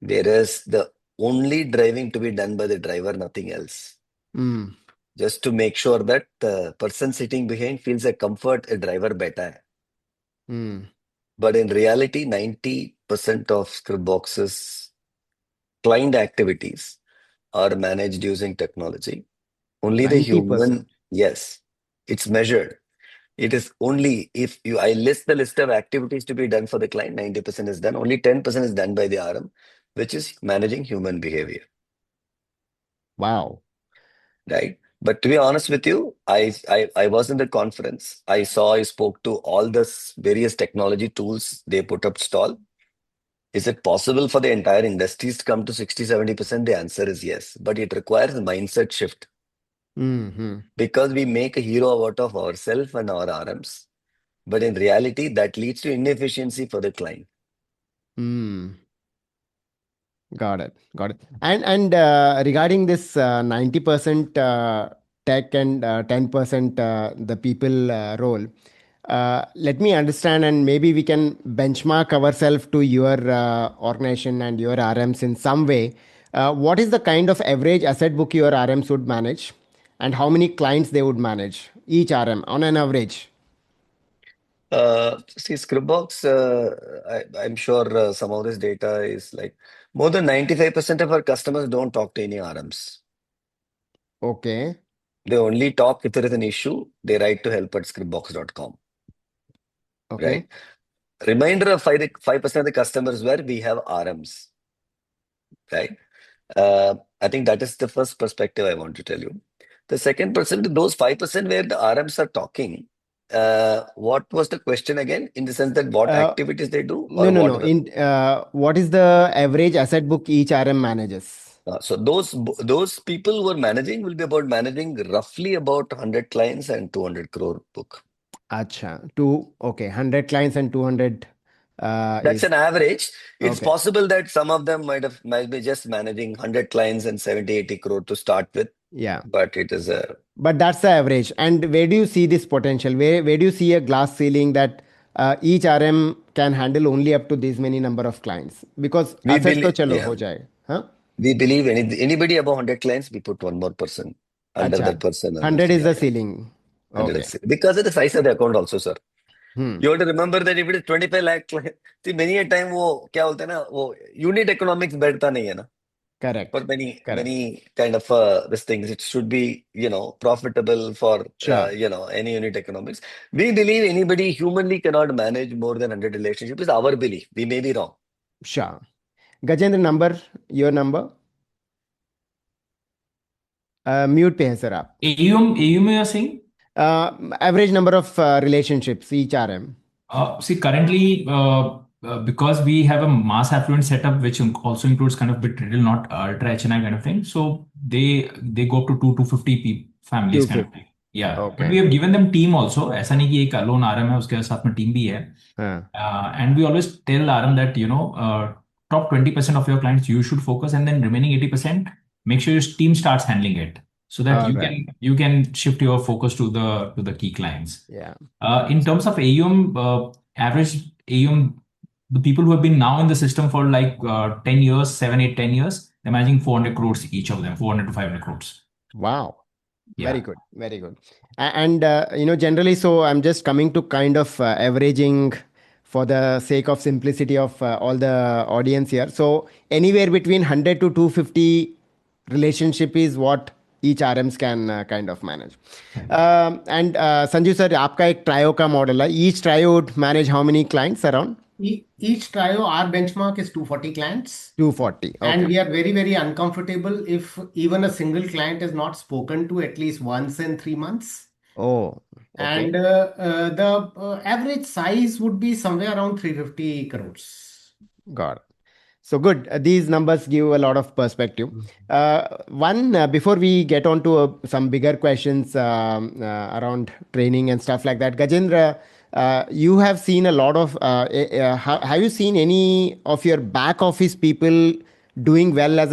whereas the only driving to be done by the driver, nothing else. Mm. Just to make sure that the person sitting behind feels a comfort a driver better. Mm. But in reality, 90% of script boxes client activities are managed using technology. Only the 90%. human, yes, it's measured. It is only if I list the list of activities to be done for the client, 90% is done. Only 10% is done by the RM, which is managing human behavior, Wow. right? But to be honest with you, I was in the conference. I spoke to all the various technology tools they put up stall. Is it possible for the entire industries to come to 60-70%? The answer is yes, but it requires a mindset shift Mm-hmm. because we make a hero out of ourselves and our RMs. But in reality, that leads to inefficiency for the client. Mm. Got it. Got it. And regarding this 90% tech and 10% the people role, let me understand, and maybe we can benchmark ourselves to your organization and your RMs in some way. What is the kind of average asset book your RMs would manage, and how many clients they would manage each RM on an average? See, Scriptbox, I'm sure some of this data is like more than 95% of our customers don't talk to any RMs. Okay. They only talk if there is an issue, they write to help@scriptbox.com, Okay. right? Reminder of 5% of the customers where we have RMs, right? I think that is the first perspective I want to tell you. The second percent, those 5% where the RMs are talking, what was the question again? In the sense that what Uh, activities they do no, or no, what no. are the. What is the average asset book each RM manages? So those people who are managing will be about managing roughly about 100 clients and 200 crore book. Acha, okay, 100 clients and 200 That's is an average. It's okay. possible that some of them might be just managing 100 clients and 70, 80 crore to start with, Yeah, but it is a. but that's the average. And where do you see this potential? Where do you see a glass ceiling that each RM can handle only up to this many number of clients? Because We asset to believe, chalo yeah, ho jayega. Huh? we believe anybody above 100 clients, we put one more person under Acha, that person as 100 is the the RM. ceiling. 100 Okay. because of the size of the account also, sir. Hmm. You have to remember that if it is 25 lakh, see, many a time वो क्या बोलते हैं ना वो unit economics बैठता नहीं है ना. For Correct. Correct. many kind of these things, it should be profitable for Sure. any unit economics. We believe anybody humanly cannot manage more than 100 relationships. Is our belief. We may be wrong. Sure. Gajendra, number, your number. Mute पे हैं sir आप. AUM you are saying? Average number of relationships each RM. See, currently, because we have a mass affluent setup, which also includes kind of bit retail, not ultra HNI kind of thing. So they go up to 250 families kind of 250. thing. Yeah, but we Okay. have given them team also. ऐसा नहीं कि एक alone RM है उसके साथ में team भी है. हाँ. And we always tell RM that top 20% of your clients you should focus, and then remaining 80% make sure your team starts handling it, so that All right. you can shift your focus to the key clients. Yeah. In terms of AUM, average AUM, the people who have been now in the system for like 10 years, 7, 8, 10 years, they're managing 400 crores each of them, 400 to 500 crores. Wow. Very Yeah. good. Very good. And generally, so I'm just coming to kind of averaging for the sake of simplicity of all the audience here. So anywhere between 100 to 250 relationship is what each RMs can kind of manage. And Sanjeev sir, आपका एक trio का model है. Each trio would manage how many clients around? Each trio, our benchmark is 240 clients. 240. And Okay. we are very, very uncomfortable if even a single client is not spoken to at least once in 3 months. Oh, okay. And the average size would be somewhere around 350 crores. Got it. So good. These numbers give a lot of perspective. Before we get on to some bigger questions around training and stuff like that, Gajendra, you have seen a lot of. Have you seen any of your back office people doing well as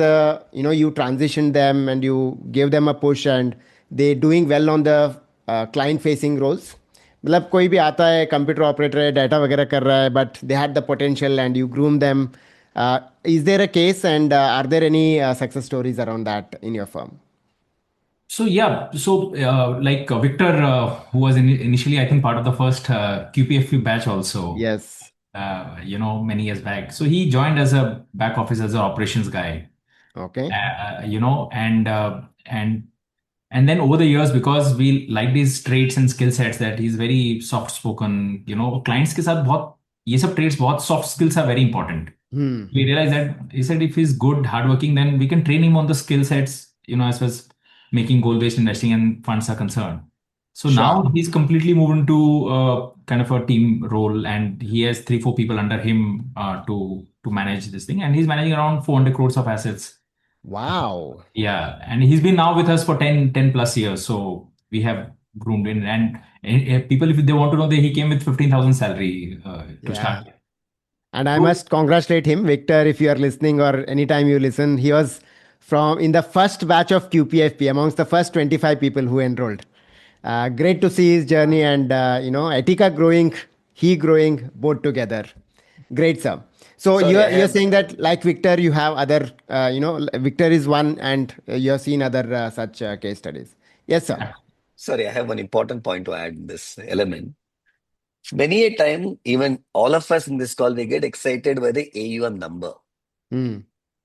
you transitioned them and you gave them a push and they doing well on the client facing roles? मतलब कोई भी आता है computer operator है data वगैरह कर रहा है but they had the potential and you groom them is there a case and are there any success stories around that in your firm? So yeah, so like Victor, who was initially I think part of the first QPFP batch also, Yes. many years back. So he joined as a back office as an operations guy, Okay. and then over the years, because we like these traits and skill sets, that he's very soft spoken, clients के साथ बहुत ये सब traits बहुत soft skills are very important. Hmm. We realized that he said if he's good, hardworking, then we can train him on the skill sets, as far as making goal-based investing and funds are concerned. So Sure. now he's completely moved into kind of a team role, and he has 3, 4 people under him to manage this thing, and he's managing around 400 crores of assets. Wow. Yeah, and he's been now with us for 10 plus years. So we have groomed in, and people, if they want to know, that he came with 15,000 salary to Yeah. start. And I True. must congratulate him, Victor, if you are listening or anytime you listen. He was from in the first batch of QPFP, amongst the first 25 people who enrolled. Great to see his journey and, Etika growing, he growing both together. Great, sir. So Sorry, I you're have saying that like Victor, you have other, Victor is one and you have seen other such case studies. Yes, sir. sorry, I have one important point to add in this element. Many a time, even all of us in this call, we get excited by the AUM number. Mm,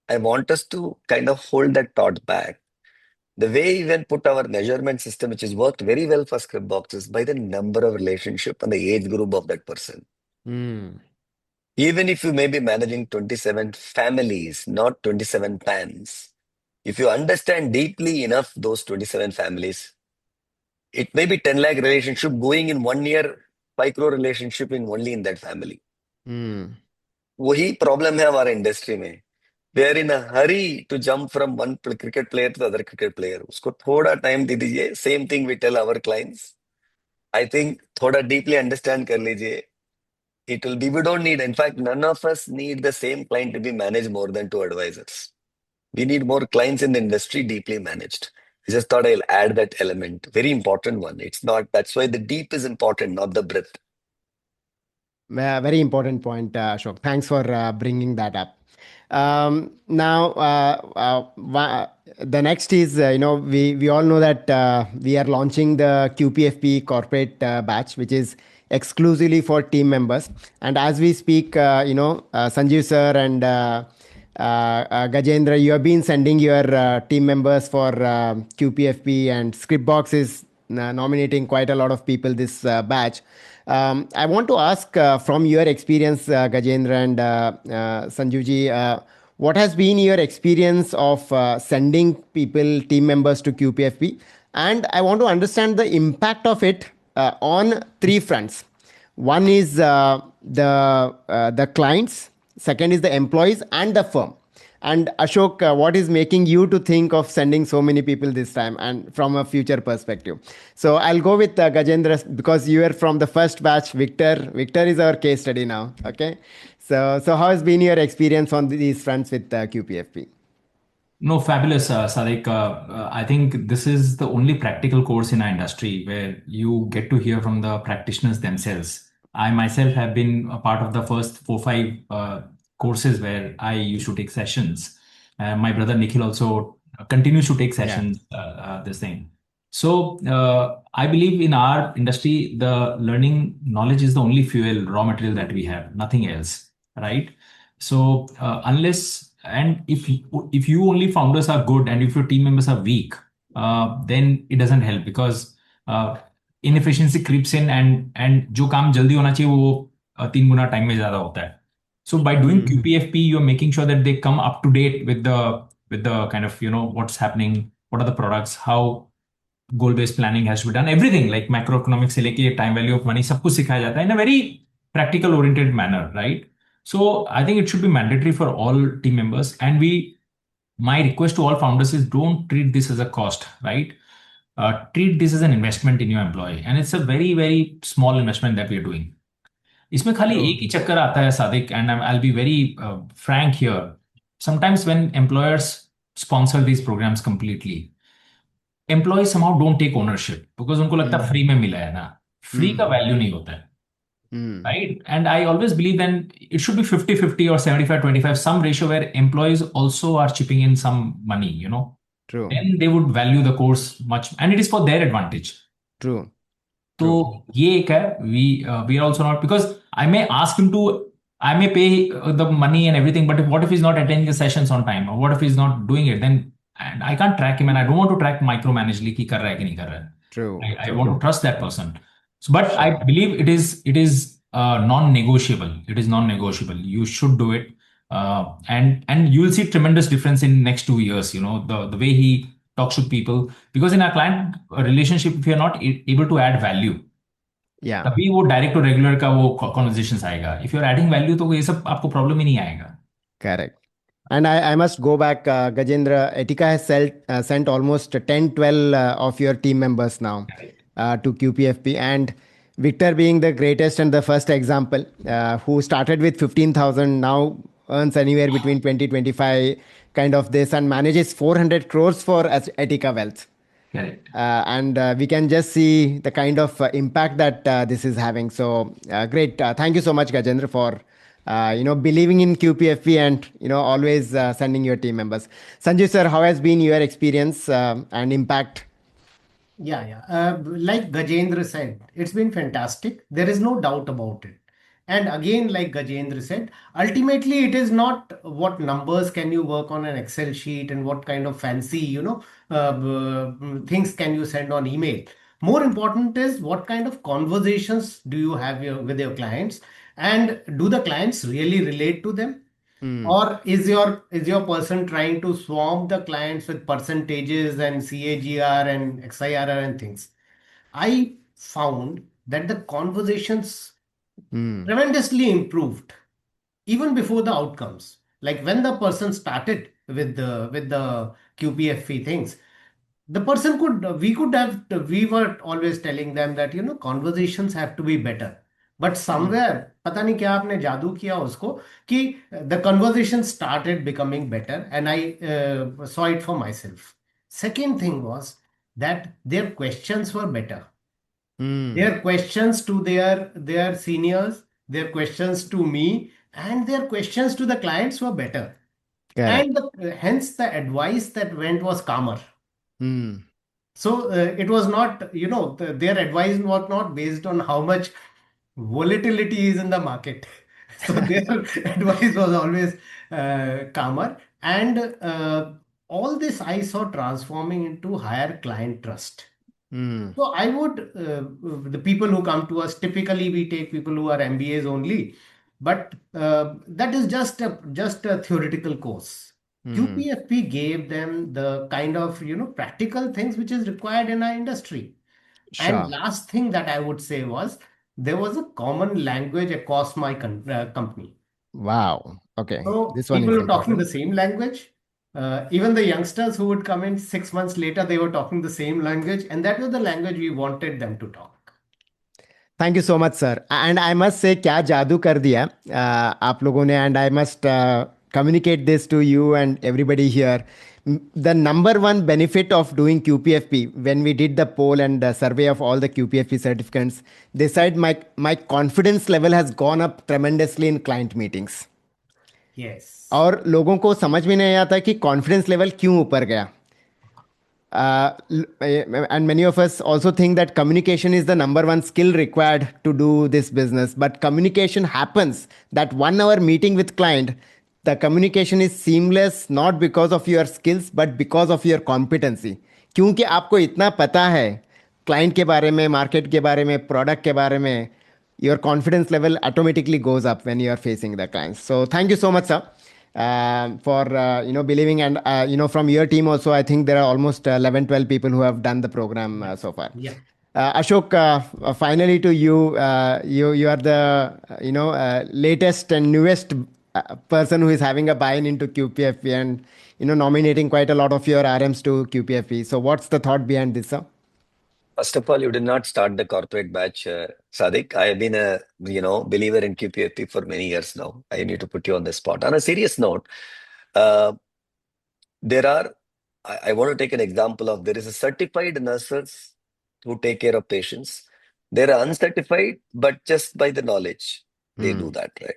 I want us to kind of hold that thought back. The way we even put our measurement system, which has worked very well for script boxes, by the number of relationship and the age group of that person. mm, Even if you may be managing 27 families, not 27 pans, if you understand deeply enough those 27 families, it may be 10 lakh relationship going in 1 year, 5 crore relationship in only in that family. mm, वही problem है हमारे industry में. We are in a hurry to jump from one cricket player to other cricket player. उसको थोड़ा time दे दीजिए. Same thing we tell our clients. I think थोड़ा deeply understand कर लीजिए. It will be, we don't need, in fact, none of us need the same client to be managed more than two advisors. We need more clients in the industry deeply managed. I just thought I'll add that element. Very important one. It's not, that's why the deep is important, not the breadth. Very important point, Ashok. Thanks for bringing that up. Now, the next is, we all know that we are launching the QPFP Corporate Batch, which is exclusively for team members. And as we speak, Sanjeev sir and Gajendra, you have been sending your team members for QPFP, and Scriptbox is nominating quite a lot of people this batch. I want to ask from your experience, Gajendra and Sanjuvji, what has been your experience of sending people, team members to QPFP? And I want to understand the impact of it on three fronts. One is the clients, second is the employees, and the firm. And Ashok, what is making you to think of sending so many people this time and from a future perspective? So I'll go with Gajendra because you are from the first batch. Victor is our case study now. Okay. So how has been your experience on these fronts with QPFP? No, fabulous, Sadique. I think this is the only practical course in our industry where you get to hear from the practitioners themselves. I myself have been a part of the first 4, 5 courses where I used to take sessions. My brother Nikhil also continues to take sessions, this thing. So I believe in our industry, the learning knowledge is the only fuel, raw material that we have, nothing else, right? So unless and if you only founders are good and if your team members are weak, then it doesn't help because inefficiency creeps in and जो काम जल्दी होना चाहिए वो 3 गुना time में ज्यादा होता है. So by doing QPFP, you're making sure that they come up to date with the kind of what's happening, what are the products, how goal-based planning has to be done, everything like macroeconomics से लेके time value of money सब कुछ सिखाया जाता है in a very practical oriented manner, right? So I think it should be mandatory for all team members. And my request to all founders is don't treat this as a cost, right? Treat this as an investment in your employee, and it's a very very small investment that we are doing. इसमें खाली एक ही चक्कर आता है Sadiq, and I'll be very frank here. Sometimes when employers sponsor these programs completely, employees somehow don't take ownership because उनको लगता है free में मिला है ना. फ्री का वैल्यू नहीं होता है. Right? And I always believe then it should be 50-50 or 75-25, some ratio where employees also are chipping in some money, True. Then they would value the course much, and it is for their advantage. True. So ये एक है, we are also not, because I may ask him to, I may pay the money and everything, but what if he's not attending the sessions on time, or what if he's not doing it, then and I can't track him, and I don't want to track micromanagely कि कर रहा है कि नहीं कर रहा है. True. I want to trust that person. So, but I believe it is non-negotiable. It is non-negotiable. You should do it, and you will see tremendous difference in next 2 years. The way he talks to people, because in our client relationship, if you are not able to add value, तभी वो direct to regular का वो conversations आएगा. If you are adding value तो ये सब आपको problem ही नहीं आएगा. Correct. And I must go back, Gajendra. Etika has sent almost 10, 12 of your team members now to QPFP. And Victor being the greatest and the first example, who started with 15,000, now earns anywhere between 20-25 kind of this, and manages 400 crores for Etika Wealth. Correct. And we can just see the kind of impact that this is having. So great. Thank you so much, Gajendra, for believing in QPFP and always sending your team members. Sanjeev sir, how has been your experience and impact? Yeah. Like Gajendra said, it's been fantastic. There is no doubt about it. And again, like Gajendra said, ultimately it is not what numbers can you work on an Excel sheet and what kind of fancy, things can you send on email. More important is what kind of conversations do you have with your clients, and do the clients really relate to them? Or is your person trying to swarm the clients with percentages and CAGR and XIRR and things? I found that the conversations tremendously improved even before the outcomes. Like when the person started with the QPFP things, the person we were always telling them that conversations have to be better, but somewhere पता नहीं क्या आपने जादू किया उसको कि the conversation started becoming better, and I saw it for myself. Second thing was that their questions were better. Their questions to their seniors, their questions to me, and their questions to the clients were better. Correct. And hence the advice that went was calmer. Hmm. So it was not, their advice was not based on how much volatility is in the market. So their advice was always calmer. And all this I saw transforming into higher client trust. So I would, the people who come to us, typically we take people who are MBAs only, but that is just a theoretical course. QPFP gave them the kind of practical things which is required in our industry. And Sure. last thing that I would say was there was a common language across my company. Wow. Okay. So This one people is were talking important. the same language. Even the youngsters who would come in 6 months later, they were talking the same language, and that was the language we wanted them to talk. Thank you so much sir and I must say क्या जादू कर दिया आप लोगों ने and I must communicate this to you and everybody here. The number one benefit of doing QPFP, when we did the poll and the survey of all the QPFP certificates, they said my confidence level has gone up tremendously in client meetings. Yes. और लोगों को समझ में नहीं आता कि confidence level क्यों ऊपर गया. And many of us also think that communication is the number one skill required to do this business, but communication happens that 1 hour meeting with client, the communication is seamless not because of your skills but because of your competency. क्योंकि आपको इतना पता है client के बारे में, market के बारे में, प्रोडक्ट के बारे में, your confidence level automatically goes up when you are facing the clients. So thank you so much, sir, for believing. And from your team also, I think there are almost 11-12 people who have done the program so far. Yeah. Ashok, finally to you, you are the latest and newest person who is having a buy-in into QPFP and nominating quite a lot of your RMs to QPFP. So what's the thought behind this, sir? First of all, you did not start the corporate batch, Sadique. I have been a believer in QPFP for many years now. I need to put you on the spot. On a serious note, uh, I want to take an example of there is a certified nurses who take care of patients. There are uncertified, but just by the knowledge, they do that, right?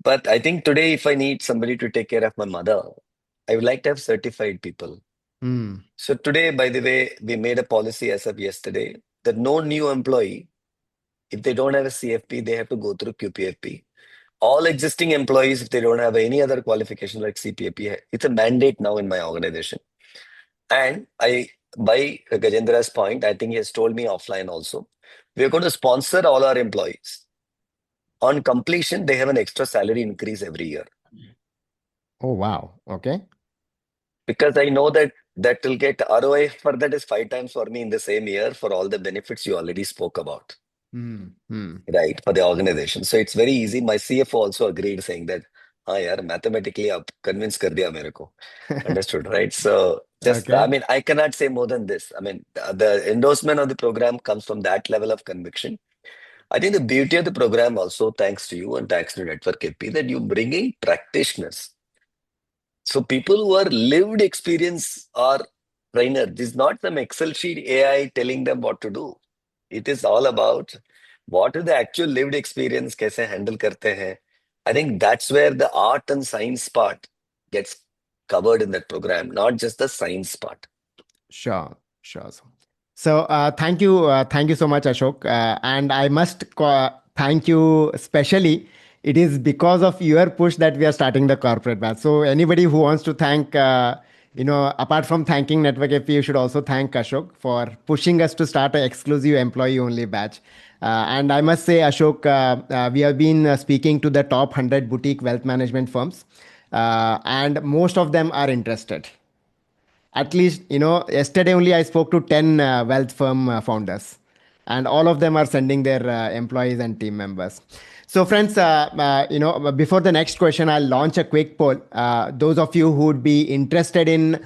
But I think today, if I need somebody to take care of my mother, I would like to have certified people. So today, by the way, we made a policy as of yesterday that no new employee, if they don't have a CFP, they have to go through QPFP. All existing employees, if they don't have any other qualification like CPFP, it's a mandate now in my organization. And by Gajendra's point, I think he has told me offline also, we're going to sponsor all our employees. On completion, they have an extra salary increase every year. Oh, wow. Okay. Because I know that will get ROI for that is 5 times for me in the same year for all the benefits you already spoke about. Right, for the organization. So it's very easy. My CFO also agreed saying that, yaar, mathematically आप convince कर दिया मेरे को. Understood, right? So just, Okay. I mean, I cannot say more than this. I mean, the endorsement of the program comes from that level of conviction. I think the beauty of the program also, thanks to you and thanks to Network AP, that you bring in practitioners. So people who are lived experience are trainer. This is not some Excel sheet AI telling them what to do. It is all about what is the actual lived experience, कैसे handle करते हैं. I think that's where the art and science part gets covered in that program, not just the science part. Sure, sure. So thank you so much, Ashok. And I must thank you specially. It is because of your push that we are starting the corporate batch. So anybody who wants to thank, apart from thanking Network FP, you should also thank Ashok for pushing us to start an exclusive employee-only batch. And I must say, Ashok, we have been speaking to the top 100 boutique wealth management firms, and most of them are interested. At least, yesterday only I spoke to 10 wealth firm founders, and all of them are sending their employees and team members. So friends, before the next question, I'll launch a quick poll. Those of you who would be interested in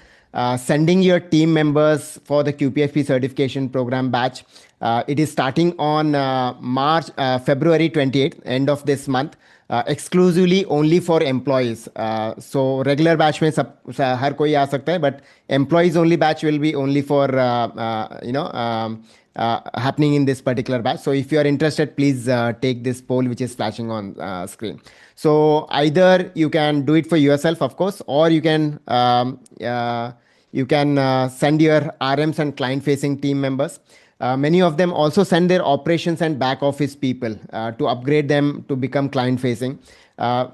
sending your team members for the QPFP certification program batch, it is starting on February 28th, end of this month. Exclusively only for employees. So regular batch में सब हर कोई आ सकता है, but employees only batch will be only for happening in this particular batch. So if you are interested, please take this poll which is flashing on screen. So either you can do it for yourself, of course, or you can send your RMs and client-facing team members. Many of them also send their operations and back office people to upgrade them to become client facing.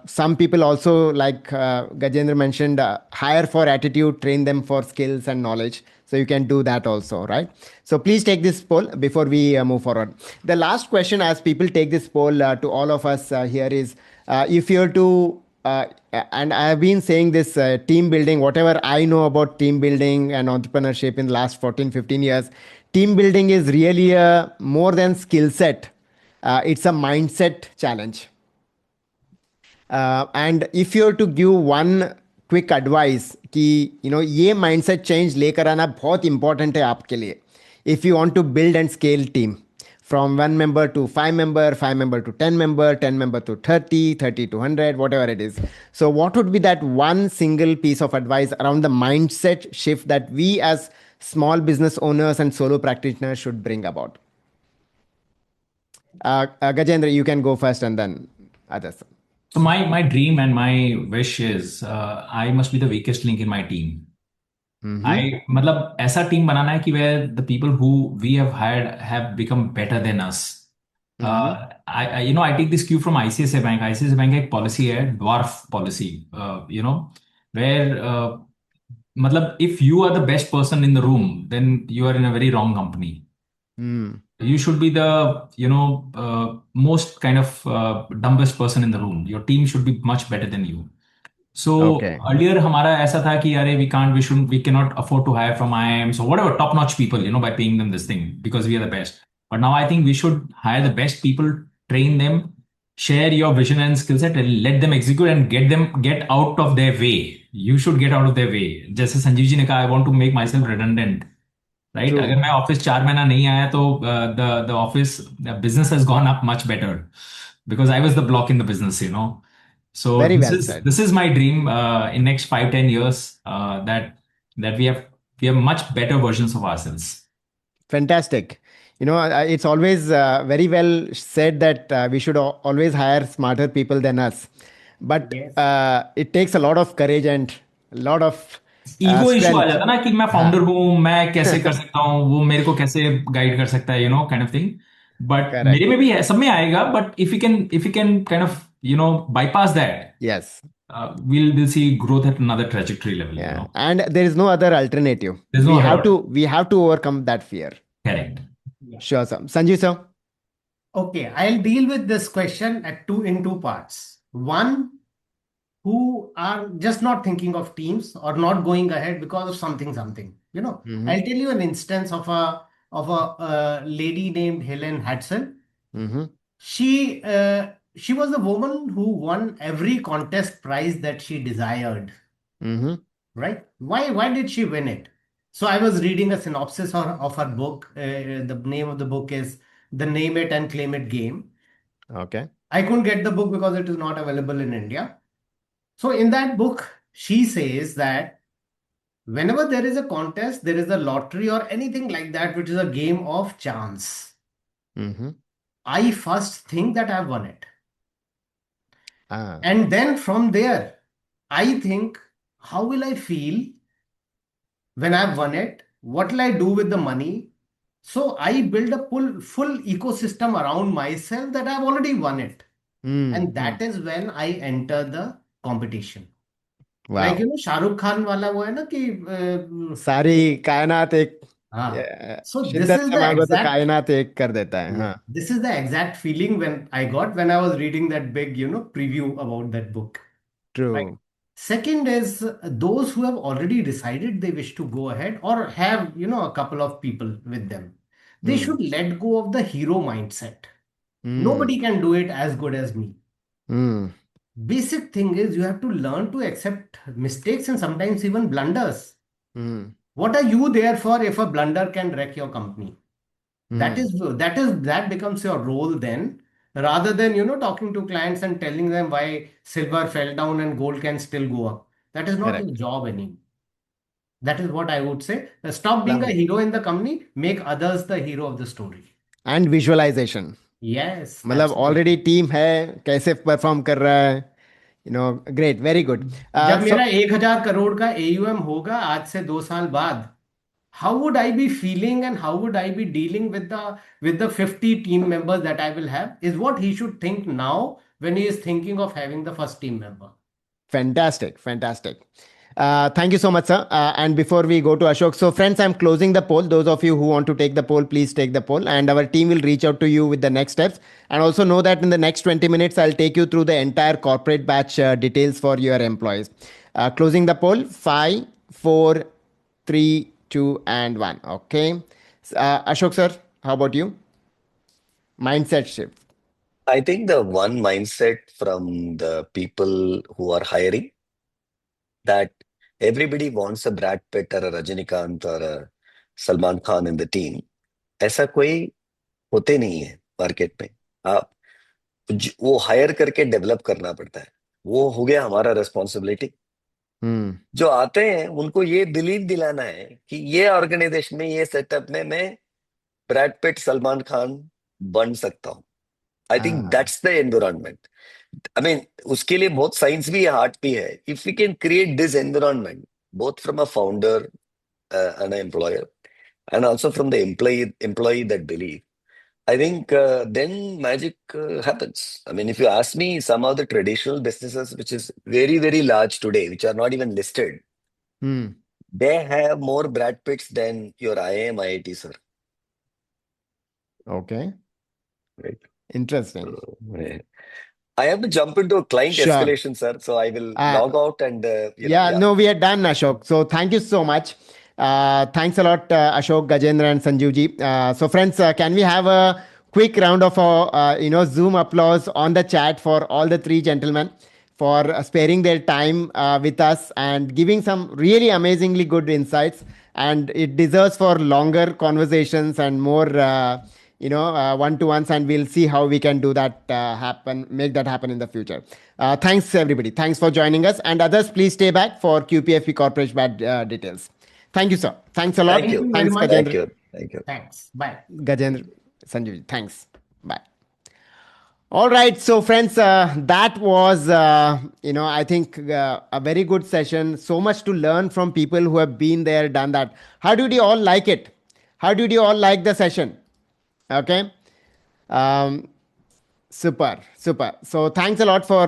Some people also, like Gajendra mentioned, hire for attitude, train them for skills and knowledge. So you can do that also, right? So please take this poll before we move forward. The last question, as people take this poll to all of us here, is if you're to and I've been saying this team building, whatever I know about team building and entrepreneurship in the last 14, 15 years, team building is really a more than skill set. It's a mindset challenge. And if you're to give one quick advice कि ये mindset change लेकर आना बहुत important है आपके लिए. If you want to build and scale team from 1 member to 5 member, 5 member to 10 member, 10 member to 30, 30 to 100, whatever it is. So what would be that one single piece of advice around the mindset shift that we as small business owners and solo practitioners should bring about? Gajendra, you can go first and then others. So my dream and my wish is I must be the weakest link in my team. I मतलब ऐसा team बनाना है कि where the people who we have hired have become better than us. I take this cue from ICICI Bank. ICICI Bank एक policy है, dwarf policy. Where मतलब if you are the best person in the room, then you are in a very wrong company. You should be the most kind of dumbest person in the room. Your team should be much better than you. So earlier हमारा ऐसा था कि अरे we cannot afford to hire from IIMs or whatever top notch people by paying them this thing because we are the best. But now I think we should hire the best people, train them, share your vision and skill set and let them execute and get out of their way. You should get out of their way. जैसे संजीव जी ने कहा, I want to make myself redundant. Right? अगर मैं office 4 महीना नहीं आया तो the office business has gone up much better because I was the block in the business. So Very well said. This is my dream in next 5-10 years that we have much better versions of ourselves. Fantastic. It's always very well said that we should always hire smarter people than us. But it takes a lot of courage and a lot of ego issue आ जाता ना कि मैं founder हूँ, मैं कैसे कर सकता हूँ, वो मेरे को कैसे गाइड कर सकता है, काइंड ऑफ थिंग. बट मेरे में भी है, सब में आएगा. But if you can kind of bypass that, yes, we'll see growth at another trajectory level. Yeah. And there is no other alternative. We have to overcome that fear. Correct. Sure, sir. Sanjeev, sir. Okay, I'll deal with this question in two parts. One, who are just not thinking of teams or not going ahead because of something. I'll tell you an instance of a lady named Helen Hudson. She was the woman who won every contest prize that she desired. Right? Why did she win it? So I was reading a synopsis of her book. The name of the book is the name it and claim it game. Okay. I couldn't get the book because it is not available in India. So in that book, she says that whenever there is a contest, there is a lottery or anything like that, which is a game of chance. Mm-hmm. I first think that I've won it. Ah. And then from there, I think, how will I feel when I've won it? What will I do with the money? So I build a full ecosystem around myself that I've already won it. And that is when I enter the competition. Like, Wow. Shahrukh Khan wala wo hai na ki, सारी कायनात एक so this शिद्दत is से the मांगो तो exact कायनात एक कर देता है. हाँ. this is the exact feeling when I got when I was reading that big, preview about that book. Right. True. Second is those who have already decided they wish to go ahead or have, a couple of people with them. They should let go of the hero mindset. Nobody can do it as good as me. Basic thing is you have to learn to accept mistakes and sometimes even blunders. What are you there for if a blunder can wreck your company? That becomes your role then, rather than talking to clients and telling them why silver fell down and gold can still go up. That is not your Correct. job anymore. That is what I would say. Stop being a Lovely. hero in the company, make others the hero of the story. And visualization. Yes, मतलब absolutely. already team है, कैसे perform कर रहा है, great, very good. जब So मेरा 1,000 करोड़ का AUM होगा आज से 2 साल बाद, how would I be feeling and how would I be dealing with the 50 team members that I will have is what he should think now when he is thinking of having the first team member. fantastic, fantastic. Thank you so much, sir. And before we go to Ashok, so friends, I'm closing the poll. Those of you who want to take the poll, please take the poll, and our team will reach out to you with the next steps. And also know that in the next 20 minutes, I'll take you through the entire corporate batch details for your employees. Closing the poll. 5, 4, 3, 2, and 1. Okay. Ashok sir, how about you? Mindset shift. I think the one mindset from the people who are hiring, that everybody wants a Brad Pitt or a Rajinikanth or a Salman Khan in the team. ऐसा कोई होते नहीं है market में. आप वो higher करके develop करना पड़ता है. वो हो गया हमारा रेस्पॉन्सिबिलिटी. जो आते हैं उनको ये बिलीव दिलाना है कि ये ऑर्गेनाइजेशन में, ये सेटअप में मैं ब्रैड पिट, सलमान खान बन सकता हूँ. I think that's the environment. I mean उसके लिए बहुत साइंस भी है, आर्ट भी है. If we can create this environment both from a founder and employer and also from the employee that believe, I think then magic happens. I mean, if you ask me, some of the traditional businesses which is very, very large today, which are not even listed, they have more Brad Pitts than your IIM, IIT, sir. Okay. Right. Interesting. I have to jump into a client Sure. escalation, sir. So I will log out and no, we are done, Ashok. So thank you so much. Thanks a lot, Ashok, Gajendra, and Sanjeev ji. So friends, can we have a quick round of Zoom applause on the chat for all the three gentlemen for sparing their time with us and giving some really amazingly good insights. And it deserves for longer conversations and more one-to-ones, and we'll see how we can do that make that happen in the future. Thanks everybody. Thanks for joining us, and others, please stay back for QPFP Corporate Batch details. Thank you, sir. Thanks a lot. Thank you. Thanks, very much. Gajendra. Thank you. Thanks. Bye. Gajendra, Sanjeev, thanks. Bye. All right, so friends, that was, I think a very good session. So much to learn from people who have been there, done that. How did you all like it? How did you all like the session? Okay. Super. So thanks a lot for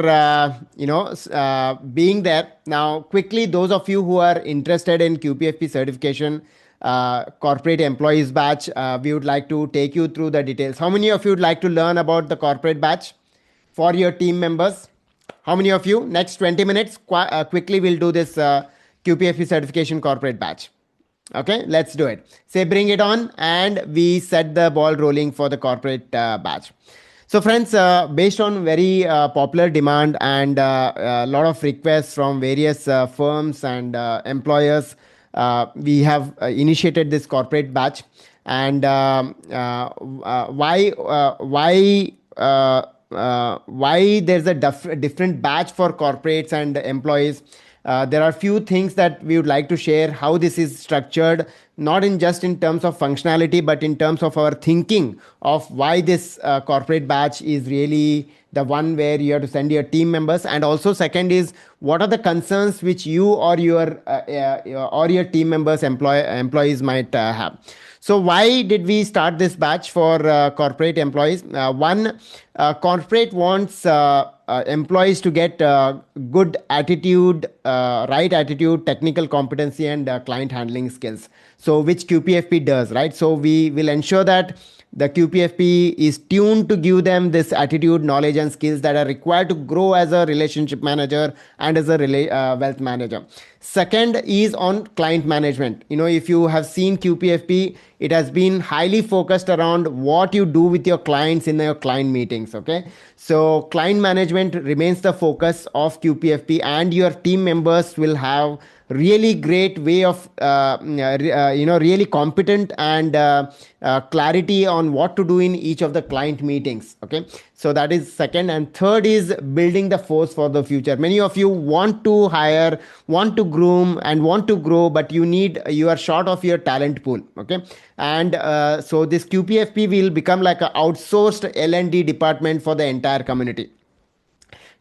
being there. Now, quickly, those of you who are interested in QPFP certification, corporate employees batch, we would like to take you through the details. How many of you would like to learn about the corporate batch for your team members? How many of you? Next 20 minutes, quickly we'll do this QPFP certification corporate batch. Okay, let's do it. Say bring it on, and we set the ball rolling for the corporate batch. So friends, based on very popular demand and a lot of requests from various firms and employers, we have initiated this corporate batch. and why there's a different batch for corporates and employees. There are few things that we would like to share how this is structured, not in just in terms of functionality, but in terms of our thinking of why this corporate batch is really the one where you have to send your team members. And also second is, what are the concerns which you or your team members employees might have. So why did we start this batch for corporate employees? One, corporate wants employees to get good attitude, right attitude, technical competency, and client handling skills. So which QPFP does, right? So we will ensure that the QPFP is tuned to give them this attitude, knowledge, and skills that are required to grow as a relationship manager and as a wealth manager. Second is on client management. If you have seen QPFP, it has been highly focused around what you do with your clients in your client meetings. Okay, so client management remains the focus of QPFP, and your team members will have really great way of really competent and clarity on what to do in each of the client meetings. Okay, so that is second. And third is building the force for the future. Many of you want to hire, want to groom, and want to grow, but you are short of your talent pool. Okay, and so this QPFP will become like an outsourced L&D department for the entire community.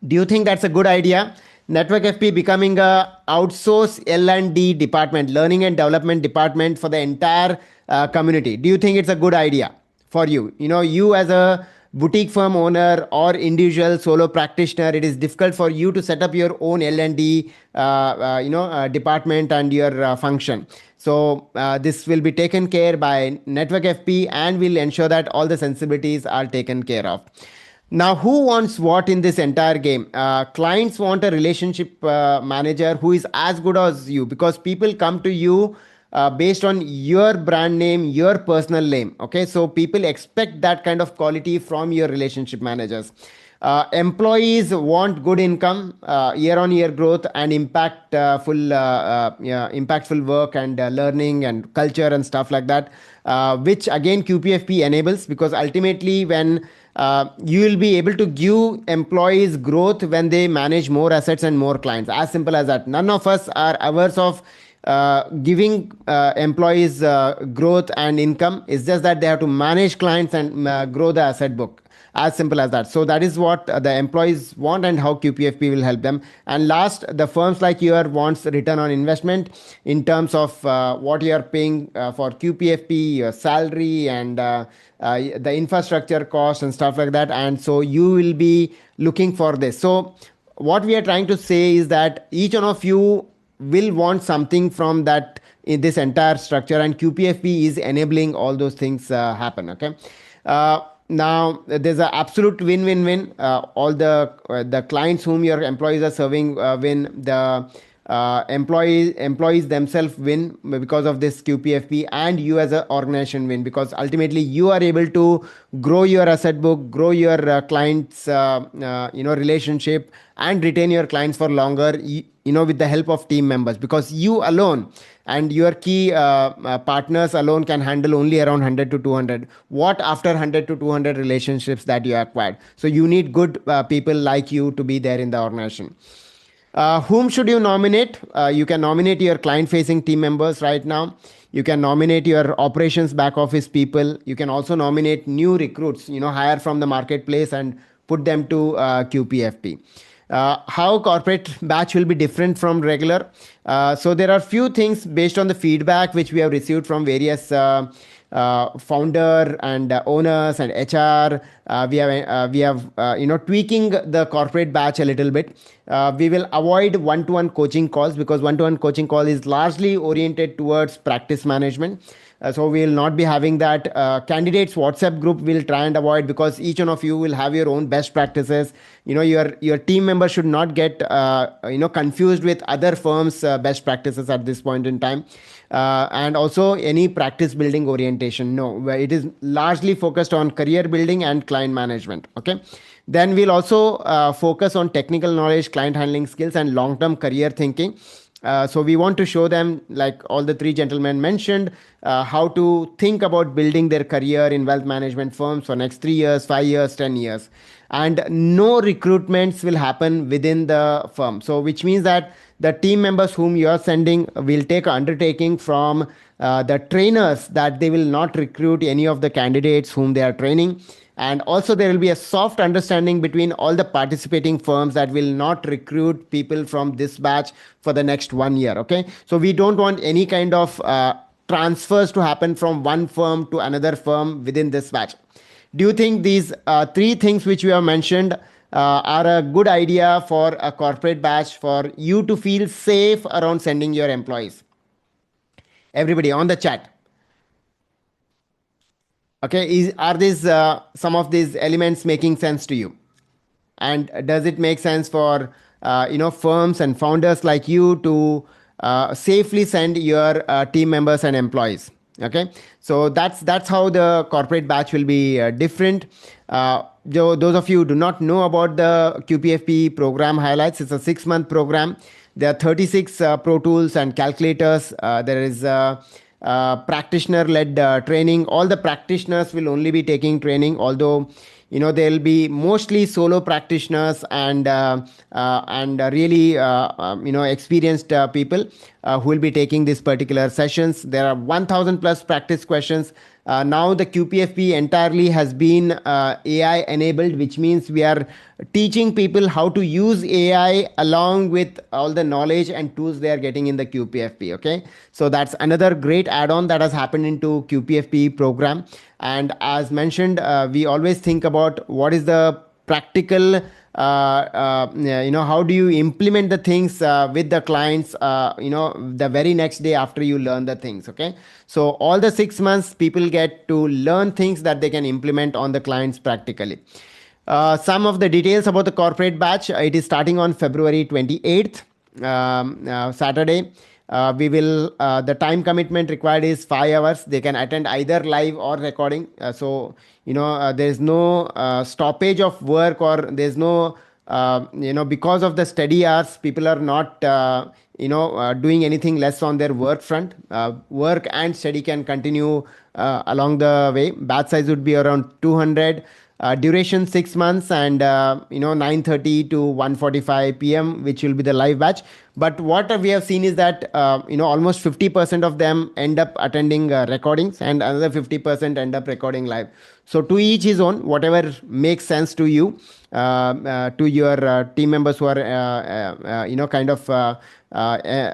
Do you think that's a good idea? Network FP becoming a outsourced L&D department, learning and development department for the entire community. Do you think it's a good idea for you? You as a boutique firm owner or individual solo practitioner, it is difficult for you to set up your own L&D department and your function. So this will be taken care by Network FP, and will ensure that all the sensibilities are taken care of. Now, who wants what in this entire game? Clients want a relationship manager who is as good as you, because people come to you based on your brand name, your personal name. Okay, so people expect that kind of quality from your relationship managers. Employees want good income, year-on-year growth, and impactful work and learning and culture and stuff like that, which again QPFP enables, because ultimately when you will be able to give employees growth when they manage more assets and more clients. As simple as that. None of us are averse of giving employees growth and income. It's just that they have to manage clients and grow the asset book. As simple as that. So that is what the employees want, and how QPFP will help them. And last, the firms like your wants return on investment in terms of what you are paying for QPFP, your salary, and the infrastructure cost and stuff like that. And so you will be looking for this. So what we are trying to say is that each one of you will want something from that in this entire structure, and QPFP is enabling all those things happen. Okay. Now there's an absolute win-win-win. All the clients whom your employees are serving win. The employees themselves win because of this QPFP, and you as an organization win, because ultimately you are able to grow your asset book, grow your clients relationship, and retain your clients for longer, with the help of team members, because you alone and your key partners alone can handle only around 100 to 200. What after 100 to 200 relationships that you acquired? So you need good people like you to be there in the organization. Whom should you nominate? You can nominate your client-facing team members right now. You can nominate your operations back office people. You can also nominate new recruits, hire from the marketplace and put them to QPFP. How corporate batch will be different from regular? So there are few things based on the feedback which we have received from various founder and owners and HR. We have tweaking the corporate batch a little bit. We will avoid one-to-one coaching calls, because one-to-one coaching call is largely oriented towards practice management. So we will not be having that. Candidates WhatsApp group will try and avoid, because each one of you will have your own best practices. Your team members should not get confused with other firms' best practices at this point in time. And also any practice building orientation. No, it is largely focused on career building and client management. Okay. Then we'll also focus on technical knowledge, client handling skills, and long-term career thinking. So we want to show them, like all the three gentlemen mentioned, how to think about building their career in wealth management firms for next 3 years, 5 years, 10 years. And no recruitments will happen within the firm. So which means that the team members whom you are sending will take an undertaking from the trainers that they will not recruit any of the candidates whom they are training. And also there will be a soft understanding between all the participating firms that will not recruit people from this batch for the next 1 year. Okay, so we don't want any kind of transfers to happen from one firm to another firm within this batch. Do you think these three things which we have mentioned are a good idea for a corporate batch for you to feel safe around sending your employees? Everybody on the chat. Okay, are these some of these elements making sense to you? And does it make sense for firms and founders like you to safely send your team members and employees? Okay, so that's how the corporate batch will be different. Those of you who do not know about the QPFP program highlights, it's a 6-month program. There are 36 pro tools and calculators. There is practitioner-led training. All the practitioners will only be taking training, although there'll be mostly solo practitioners and really experienced people who will be taking these particular sessions. There are 1000 plus practice questions. Now the QPFP entirely has been AI enabled, which means we are teaching people how to use AI along with all the knowledge and tools they are getting in the QPFP. Okay, so that's another great add-on that has happened into QPFP program. And as mentioned, we always think about what is the practical how do you implement the things with the clients the very next day after you learn the things. Okay, so all the 6 months people get to learn things that they can implement on the clients practically. Some of the details about the corporate batch: it is starting on February 28th, Saturday. The time commitment required is 5 hours. They can attend either live or recording. There's no stoppage of work, or there's no because of the study hours, people are not doing anything less on their work front. Work and study can continue along the way. Batch size would be around 200. Duration 6 months, and 9:30 to 1:45 p.m., which will be the live batch. But what we have seen is that almost 50% of them end up attending recordings, and another 50% end up recording live. So to each his own, whatever makes sense to you, to your team members who are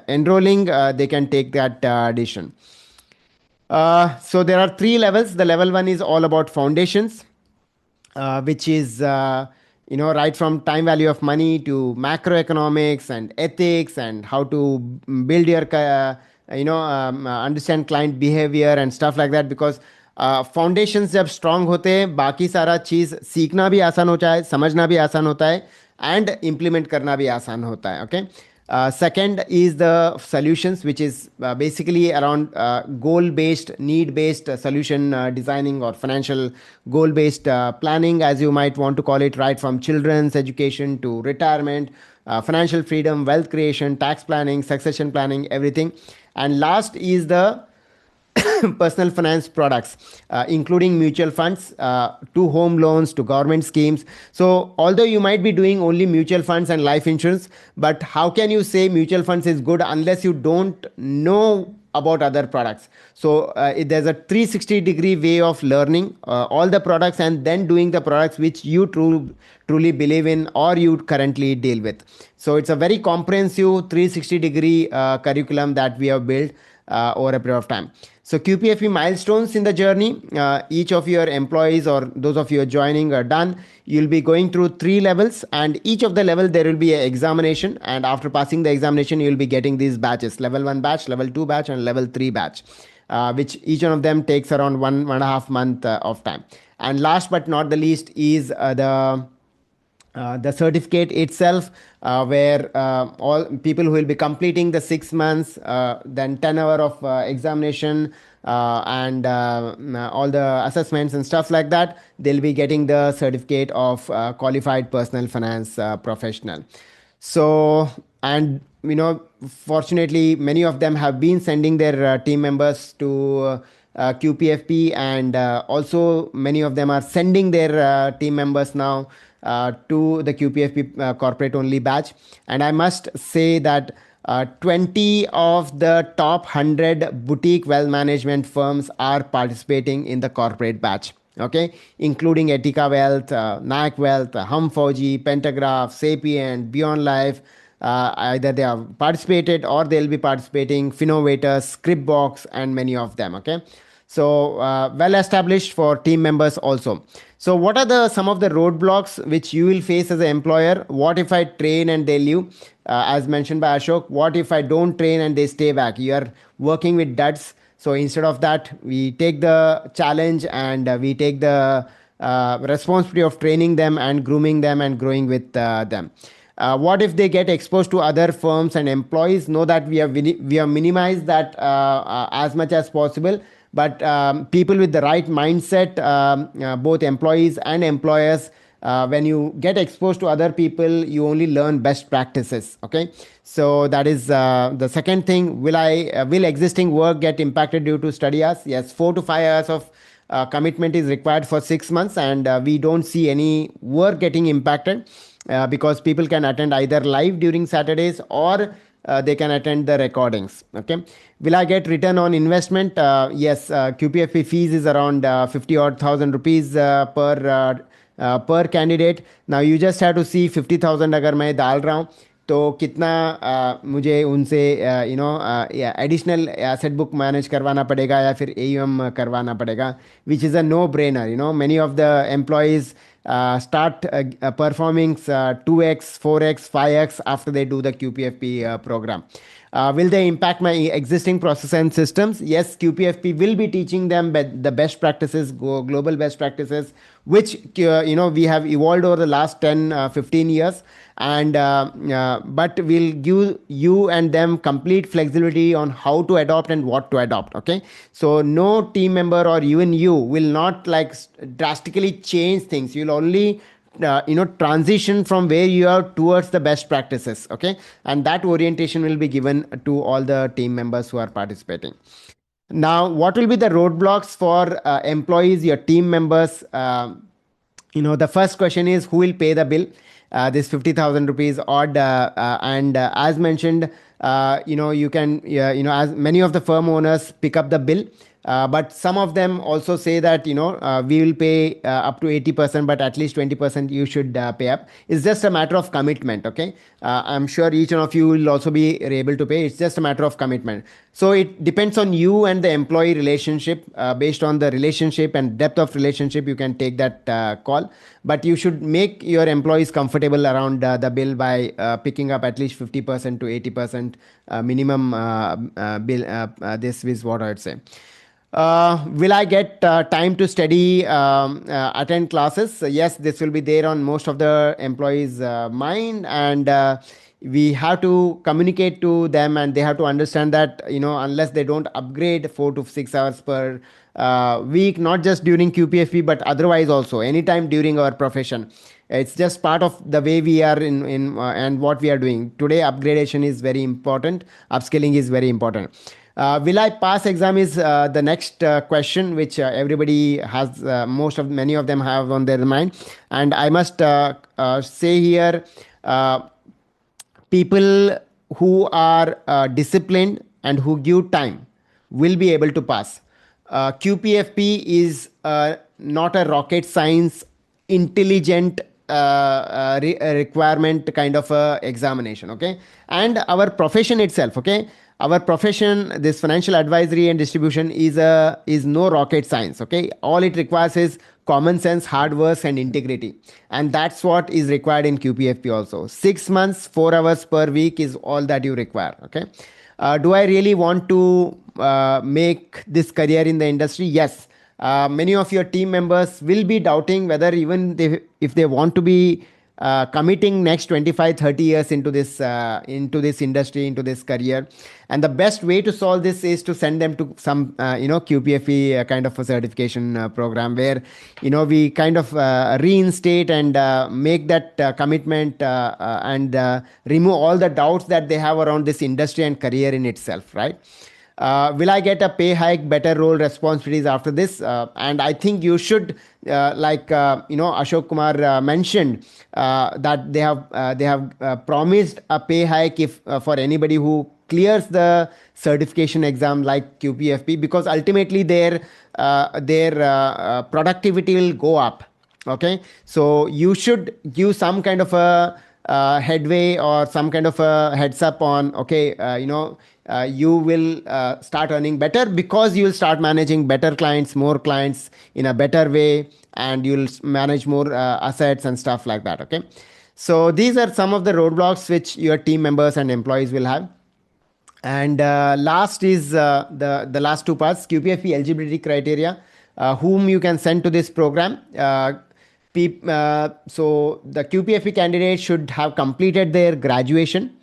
enrolling, they can take that addition. So there are 3 levels. The level 1 is all about foundations, which is right from time value of money to macroeconomics and ethics, and how to build your understand client behavior and stuff like that. Because foundations जब strong होते हैं, बाकी सारा चीज़ सीखना भी आसान होता है, समझना भी आसान होता है, एंड इम्प्लीमेंट करना भी आसान होता है. Okay, second is the solutions, which is basically around goal-based, need-based solution designing, or financial goal-based planning, as you might want to call it, right from children's education to retirement, financial freedom, wealth creation, tax planning, succession planning, everything. And last is the personal finance products, including mutual funds, to home loans, to government schemes. So although you might be doing only mutual funds and life insurance, but how can you say mutual funds is good unless you don't know about other products? So there's a 360-degree way of learning all the products, and then doing the products which you truly believe in or you currently deal with. So it's a very comprehensive 360-degree curriculum that we have built over a period of time. So QPFP milestones in the journey: each of your employees, or those of you joining, are done. You'll be going through 3 levels, and each of the level there will be an examination, and after passing the examination you'll be getting these batches: level 1 batch, level 2 batch, and level 3 batch, which each one of them takes around 1.5 month of time. And last but not the least is the certificate itself, where all people who will be completing the 6 months, then 10 hour of examination, and all the assessments and stuff like that, they'll be getting the certificate of qualified personal finance professional. So, and fortunately, many of them have been sending their team members to QPFP, and also many of them are sending their team members now to the QPFP corporate only batch. And I must say that 20 of the top 100 boutique wealth management firms are participating in the corporate batch. Okay, including Etika Wealth, Nayak Wealth, Hum Fauji, Pentagraph, Sapient, Beyond Life. Either they have participated or they'll be participating. Finnovators, Scriptbox, and many of them. Okay, so well established for team members also. So what are the some of the roadblocks which you will face as an employer? What if I train and they leave? As mentioned by Ashok, what if I don't train and they stay back? You are working with duds. So instead of that, we take the challenge and we take the responsibility of training them and grooming them and growing with them. What if they get exposed to other firms and employees? Know that we have minimized that as much as possible. But people with the right mindset, both employees and employers, when you get exposed to other people, you only learn best practices. Okay, so that is the second thing. Will existing work get impacted due to study hours? Yes, 4 to 5 hours of commitment is required for 6 months, and we don't see any work getting impacted because people can attend either live during Saturdays or they can attend the recordings. Okay, will I get return on investment? Yes, QPFP fees is around 50 odd thousand rupees per candidate. Now you just have to see 50,000 अगर मैं डाल रहा हूँ तो कितना मुझे उनसे additional asset book manage करवाना पड़ेगा या फिर AUM करवाना पड़ेगा, which is a no brainer. Many of the employees start performing 2x, 4x, 5x after they do the QPFP program. Will they impact my existing process and systems? Yes, QPFP will be teaching them the best practices, global best practices, which we have evolved over the last 10, 15 years. And but we'll give you and them complete flexibility on how to adopt and what to adopt. Okay, so no team member or even you will not like drastically change things. You'll only transition from where you are towards the best practices. Okay, and that orientation will be given to all the team members who are participating. Now, what will be the roadblocks for employees, your team members? The first question is, who will pay the bill? This 50,000 rupees odd, and as mentioned, you can as many of the firm owners pick up the bill, but some of them also say that we will pay up to 80%, but at least 20% you should pay up. It's just a matter of commitment. Okay, I'm sure each one of you will also be able to pay. It's just a matter of commitment. So it depends on you and the employee relationship. Based on the relationship and depth of relationship, you can take that call. But you should make your employees comfortable around the bill by picking up at least 50% to 80% minimum bill. This is what I would say. Will I get time to study, attend classes? Yes, this will be there on most of the employees' mind, and we have to communicate to them, and they have to understand that unless they don't upgrade 4 to 6 hours per week, not just during QPFP but otherwise also anytime during our profession. It's just part of the way we are in and what we are doing today. Upgradation is very important. Upskilling is very important. Will I pass exam is the next question, which everybody has, many of them have on their mind. And I must say here, people who are disciplined and who give time will be able to pass. QPFP is not a rocket science, intelligent requirement kind of examination. Okay, and our profession itself. Okay, our profession, this financial advisory and distribution is no rocket science. Okay, all it requires is common sense, hard work, and integrity, and that's what is required in QPFP also. 6 months, 4 hours per week is all that you require. Okay, do I really want to make this career in the industry? Yes. Many of your team members will be doubting whether even if they want to be committing next 25, 30 years into this industry, into this career. And the best way to solve this is to send them to some QPFE kind of a certification program, where we kind of reinstate and make that commitment and remove all the doubts that they have around this industry and career in itself, right? Will I get a pay hike, better role responsibilities after this? And I think you should, Ashok Kumar mentioned that they have promised a pay hike if for anybody who clears the certification exam like QPFP, because ultimately their productivity will go up. Okay, so you should give some kind of a headway or some kind of a heads up on, okay, you will start earning better because you will start managing better clients, more clients in a better way, and you'll manage more assets and stuff like that. Okay, so these are some of the roadblocks which your team members and employees will have. And last is the last two parts, QPFP eligibility criteria, whom you can send to this program. So the QPFP candidate should have completed their graduation,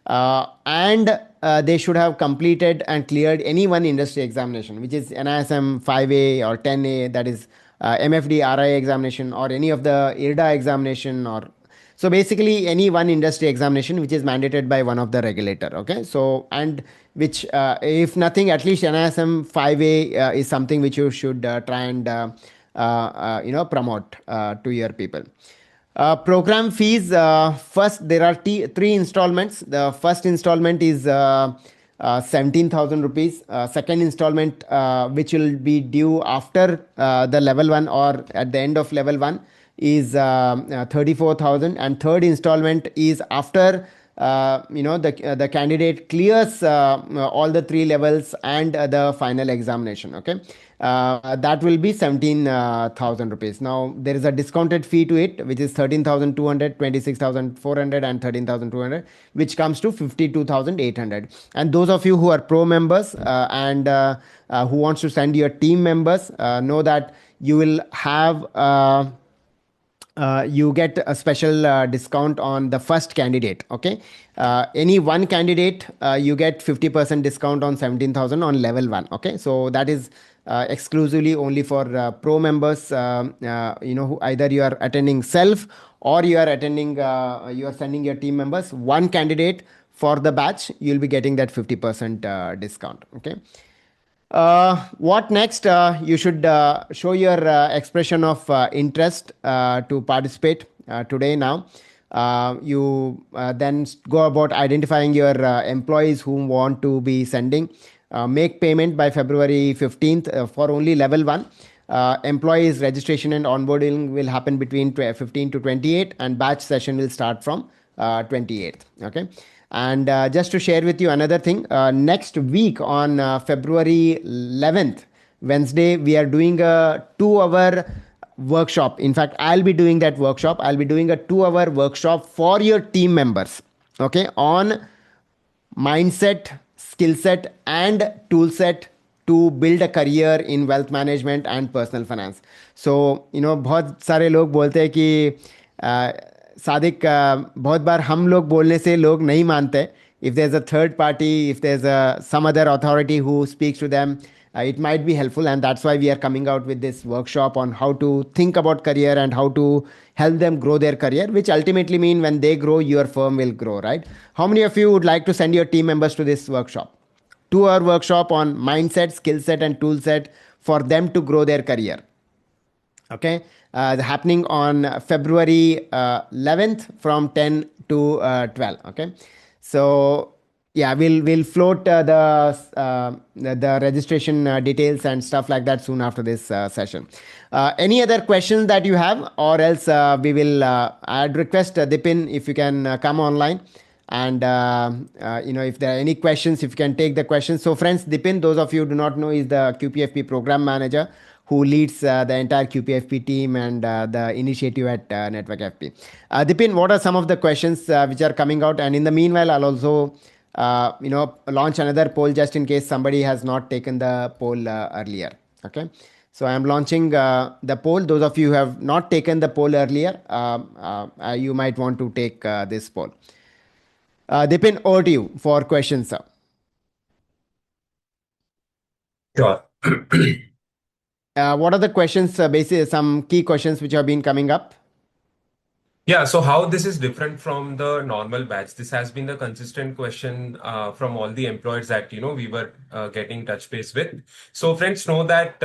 and they should have completed and cleared any one industry examination, which is NISM 5A or 10A, that is MFD RI examination, or any of the IRDA examination, or so basically any one industry examination which is mandated by one of the regulator. Okay, so and which if nothing, at least NISM 5A is something which you should try and promote to your people. Program fees, first there are three installments. The first installment is 17,000 rupees. Second installment, which will be due after the level 1 or at the end of level 1, is 34,000. And third installment is after the candidate clears all the 3 levels and the final examination. Okay, that will be 17,000 rupees. Now there is a discounted fee to it, which is 13,200, 26,400, and 13,200, which comes to 52,800. And those of you who are pro members and who wants to send your team members, know that you will have you get a special discount on the first candidate. Okay, any one candidate, you get 50% discount on 17,000 on level 1. Okay, so that is exclusively only for pro members, who either you are attending self or you are attending, you are sending your team members one candidate for the batch, you'll be getting that 50% discount. Okay. What next? You should show your expression of interest to participate today now. You then go about identifying your employees whom want to be sending. Make payment by February 15th for only level 1. Employees registration and onboarding will happen between 15 to 28, and batch session will start from 28th. Okay. And just to share with you another thing, next week on February 11th, Wednesday, we are doing a 2-hour workshop. In fact, I'll be doing that workshop. I'll be doing a 2-hour workshop for your team members. Okay, on mindset, skill set, and tool set to build a career in wealth management and personal finance. So, बहुत सारे लोग बोलते हैं कि सादिक, बहुत बार हम लोग बोलने से लोग नहीं मानते. If there's a third party, if there's some other authority who speaks to them, it might be helpful. And that's why we are coming out with this workshop on how to think about career and how to help them grow their career, which ultimately mean when they grow, your firm will grow, right? How many of you would like to send your team members to this workshop? 2-hour workshop on mindset, skill set, and tool set for them to grow their career. Okay, happening on February 11th from 10 to 12. Okay, so yeah, we'll float the registration details and stuff like that soon after this session. Any other questions that you have, or else we will. I'd request Dipin if you can come online. And if there are any questions, if you can take the questions. So friends, Dipin, those of you who do not know, is the QPFP program manager who leads the entire QPFP team and the initiative at Network FP. Dipin, what are some of the questions which are coming out? And in the meanwhile, I'll also launch another poll just in case somebody has not taken the poll earlier. Okay, So I'm launching the poll. Those of you who have not taken the poll earlier, you might want to take this poll. Dipin, over to you for questions, sir. Sure. What are the questions, basically some key questions which have been coming up? Yeah, so how this is different from the normal batch? This has been the consistent question from all the employers that we were getting touch base with. So friends know that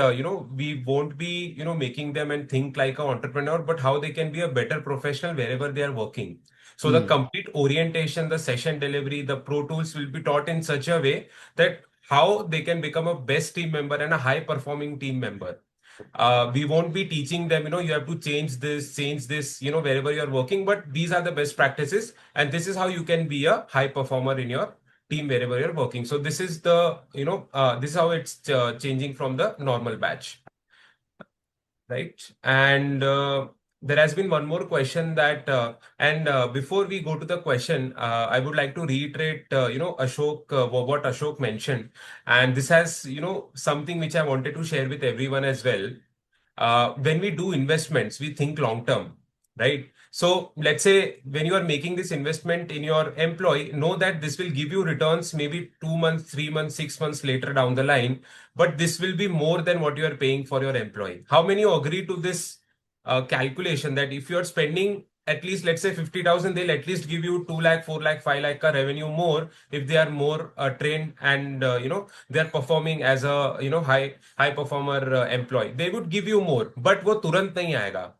we won't be making them and think like an entrepreneur, but how they can be a better professional wherever they are working. So the complete orientation, the session delivery, the pro tools will be taught in such a way that how they can become a best team member and a high performing team member. We won't be teaching them, you have to change this, wherever you're working, but these are the best practices. And this is how you can be a high performer in your team wherever you're working. So this is the, this is how it's changing from the normal batch. Right. And there has been one more question that, before we go to the question, I would like to reiterate, Ashok, what Ashok mentioned. And this has, something which I wanted to share with everyone as well. When we do investments, we think long term, right? So let's say when you are making this investment in your employee, know that this will give you returns maybe 2 months, 3 months, 6 months later down the line, but this will be more than what you are paying for your employee. How many agree to this calculation that if you are spending at least, let's say 50,000, they'll at least give you 2 lakh, 4 lakh, 5 lakh ka revenue more if they are more trained and they are performing as a high performer employee. They would give you more, but वो तुरंत नहीं आएगा.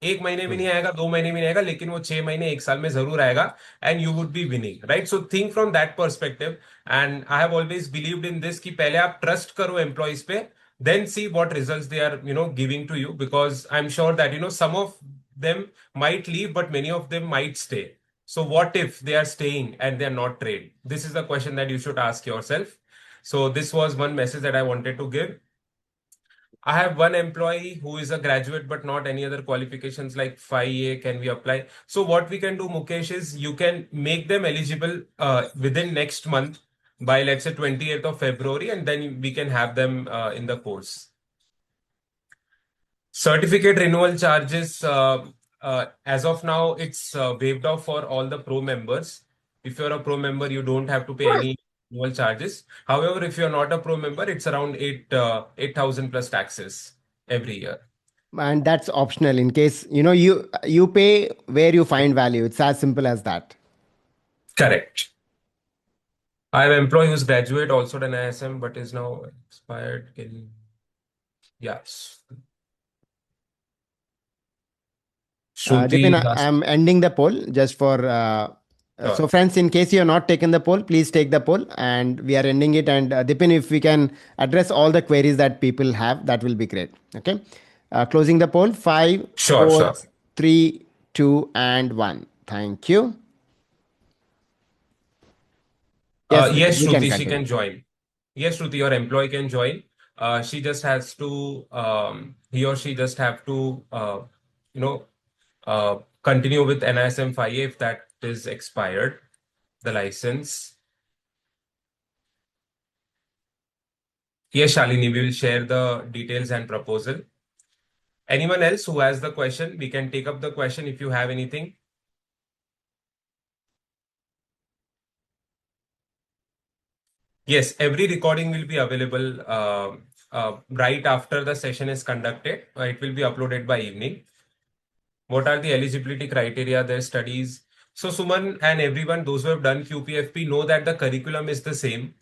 एक महीने में नहीं आएगा, 2 महीने में नहीं आएगा, लेकिन वो 6 महीने, एक साल में जरूर आएगा. And you would be winning, right? So think from that perspective. And I have always believed in this कि पहले आप trust करो employees पे, then see what results they are giving to you, because I'm sure that some of them might leave, but many of them might stay. So what if they are staying and they are not trained? This is the question that you should ask yourself. So this was one message that I wanted to give. I have one employee who is a graduate but not any other qualifications like 5A. Can we apply? So what we can do, Mukesh, is you can make them eligible within next month by, let's say, 28th of February, and then we can have them in the course. Certificate renewal charges, as of now, it's waived off for all the pro members. If you're a pro member, you don't have to pay any renewal charges. However, if you're not a pro member, it's around 8,000 plus taxes every year. And that's optional in case you pay where you find value. It's as simple as that. Correct. I have an employee who's graduate, also done ISM, but is now expired. Yes. Dipin, I'm ending the poll just for. Sure. So, friends, in case you have not taken the poll, please take the poll, and we are ending it. And Dipin, if we can address all the queries that people have, that will be great. Okay. Closing the poll. 5, Sure, 4, sure. 3, 2, and 1. Thank you. Yes, we can Shruti, she continue. can join. Yes, Shruti, your employee can join. She just has to, he or she just have to, continue with NISM 5A if that is expired, the license. Yes, Shalini, we will share the details and proposal. Anyone else who has the question, we can take up the question if you have anything. Yes, every recording will be available right after the session is conducted. It will be uploaded by evening. What are the eligibility criteria, their studies? So Suman and everyone, those who have done QPFP know that the curriculum is the same.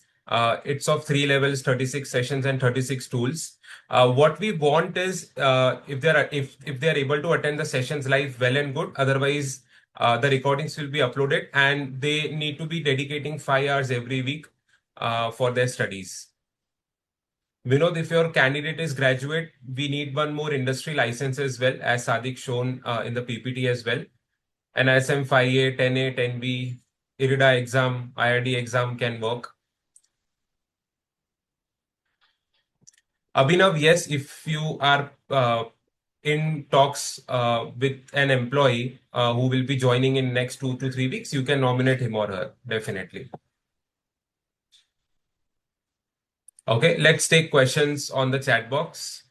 It's of 3 levels, 36 sessions and 36 tools. What we want is if they are able to attend the sessions live, well and good. Otherwise, the recordings will be uploaded and they need to be dedicating 5 hours every week for their studies. Vinod, if your candidate is graduate, we need one more industry license as well, as Sadique shown in the PPT as well. NISM 5A, 10A, 10B, IRIDA exam, IRD exam can work. Abhinav, yes, if you are in talks with an employee who will be joining in next 2 to 3 weeks, you can nominate him or her, definitely. Okay, let's take questions on the chat box.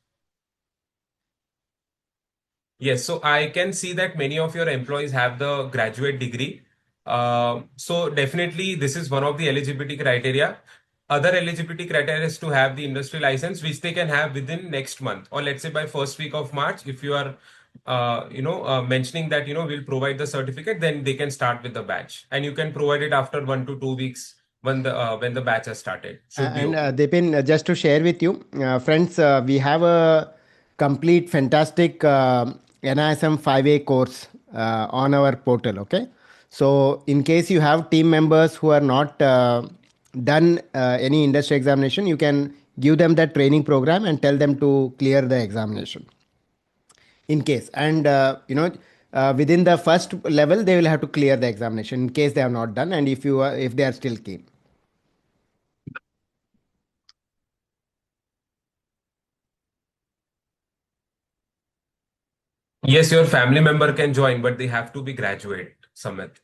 Yes, so I can see that many of your employees have the graduate degree. So definitely this is one of the eligibility criteria. Other eligibility criteria is to have the industry license, which they can have within next month, or let's say by first week of March. If you are, mentioning that, we'll provide the certificate, then they can start with the batch, and you can provide it after 1 to 2 weeks when the batch has started. Should be And okay. Dipin, just to share with you, friends, we have a complete fantastic NISM 5A course on our portal. Okay. So, in case you have team members who are not done any industry examination, you can give them that training program and tell them to clear the examination in case. And, within the first level, they will have to clear the examination in case they have not done. And if they are still keen. Yes, your family member can join, but they have to be graduate, Samit.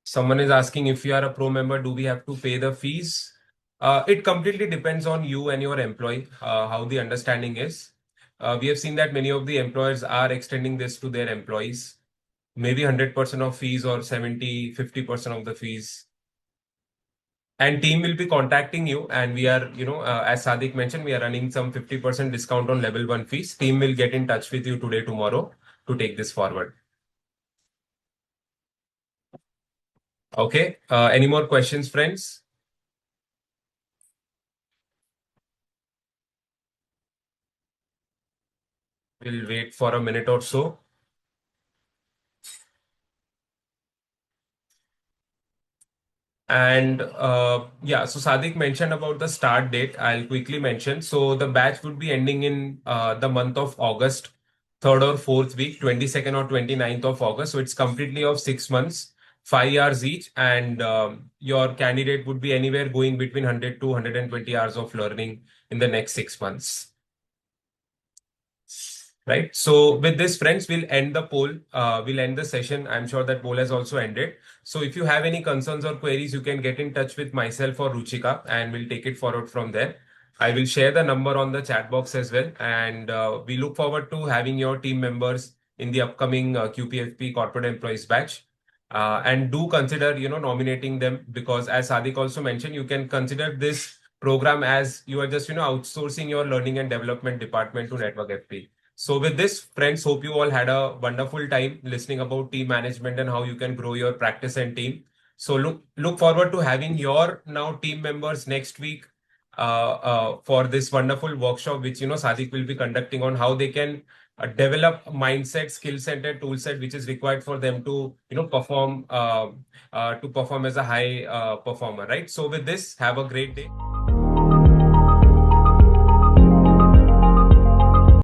Someone is asking, if you are a pro member, do we have to pay the fees? It completely depends on you and your employee, how the understanding is. We have seen that many of the employers are extending this to their employees, maybe 100% of fees or 70, 50% of the fees. And team will be contacting you, and we are, as Sadiq mentioned, we are running some 50% discount on level 1 fees. Team will get in touch with you today, tomorrow to take this forward. Okay. Any more questions, friends? We'll wait for a minute or so. And yeah, so Sadiq mentioned about the start date. I'll quickly mention. So the batch would be ending in the month of August, third or fourth week, 22nd or 29th of August. So it's completely of 6 months, 5 hours each. And your candidate would be anywhere going between 100 to 120 hours of learning in the next 6 months. Right. So with this, friends, we'll end the poll. We'll end the session. I'm sure that poll has also ended. So if you have any concerns or queries, you can get in touch with myself or Ruchika, and we'll take it forward from there. I will share the number on the chat box as well. And we look forward to having your team members in the upcoming QPFP Corporate Employees Batch. And do consider, nominating them, because as Sadiq also mentioned, you can consider this program as you are just, outsourcing your learning and development department to Network FP. So with this, friends, hope you all had a wonderful time listening about team management and how you can grow your practice and team. So look forward to having your now team members next week for this wonderful workshop, which Sadiq will be conducting on how they can develop mindset, skill set, and tool set which is required for them to perform as a high performer. Right. So with this, have a great day.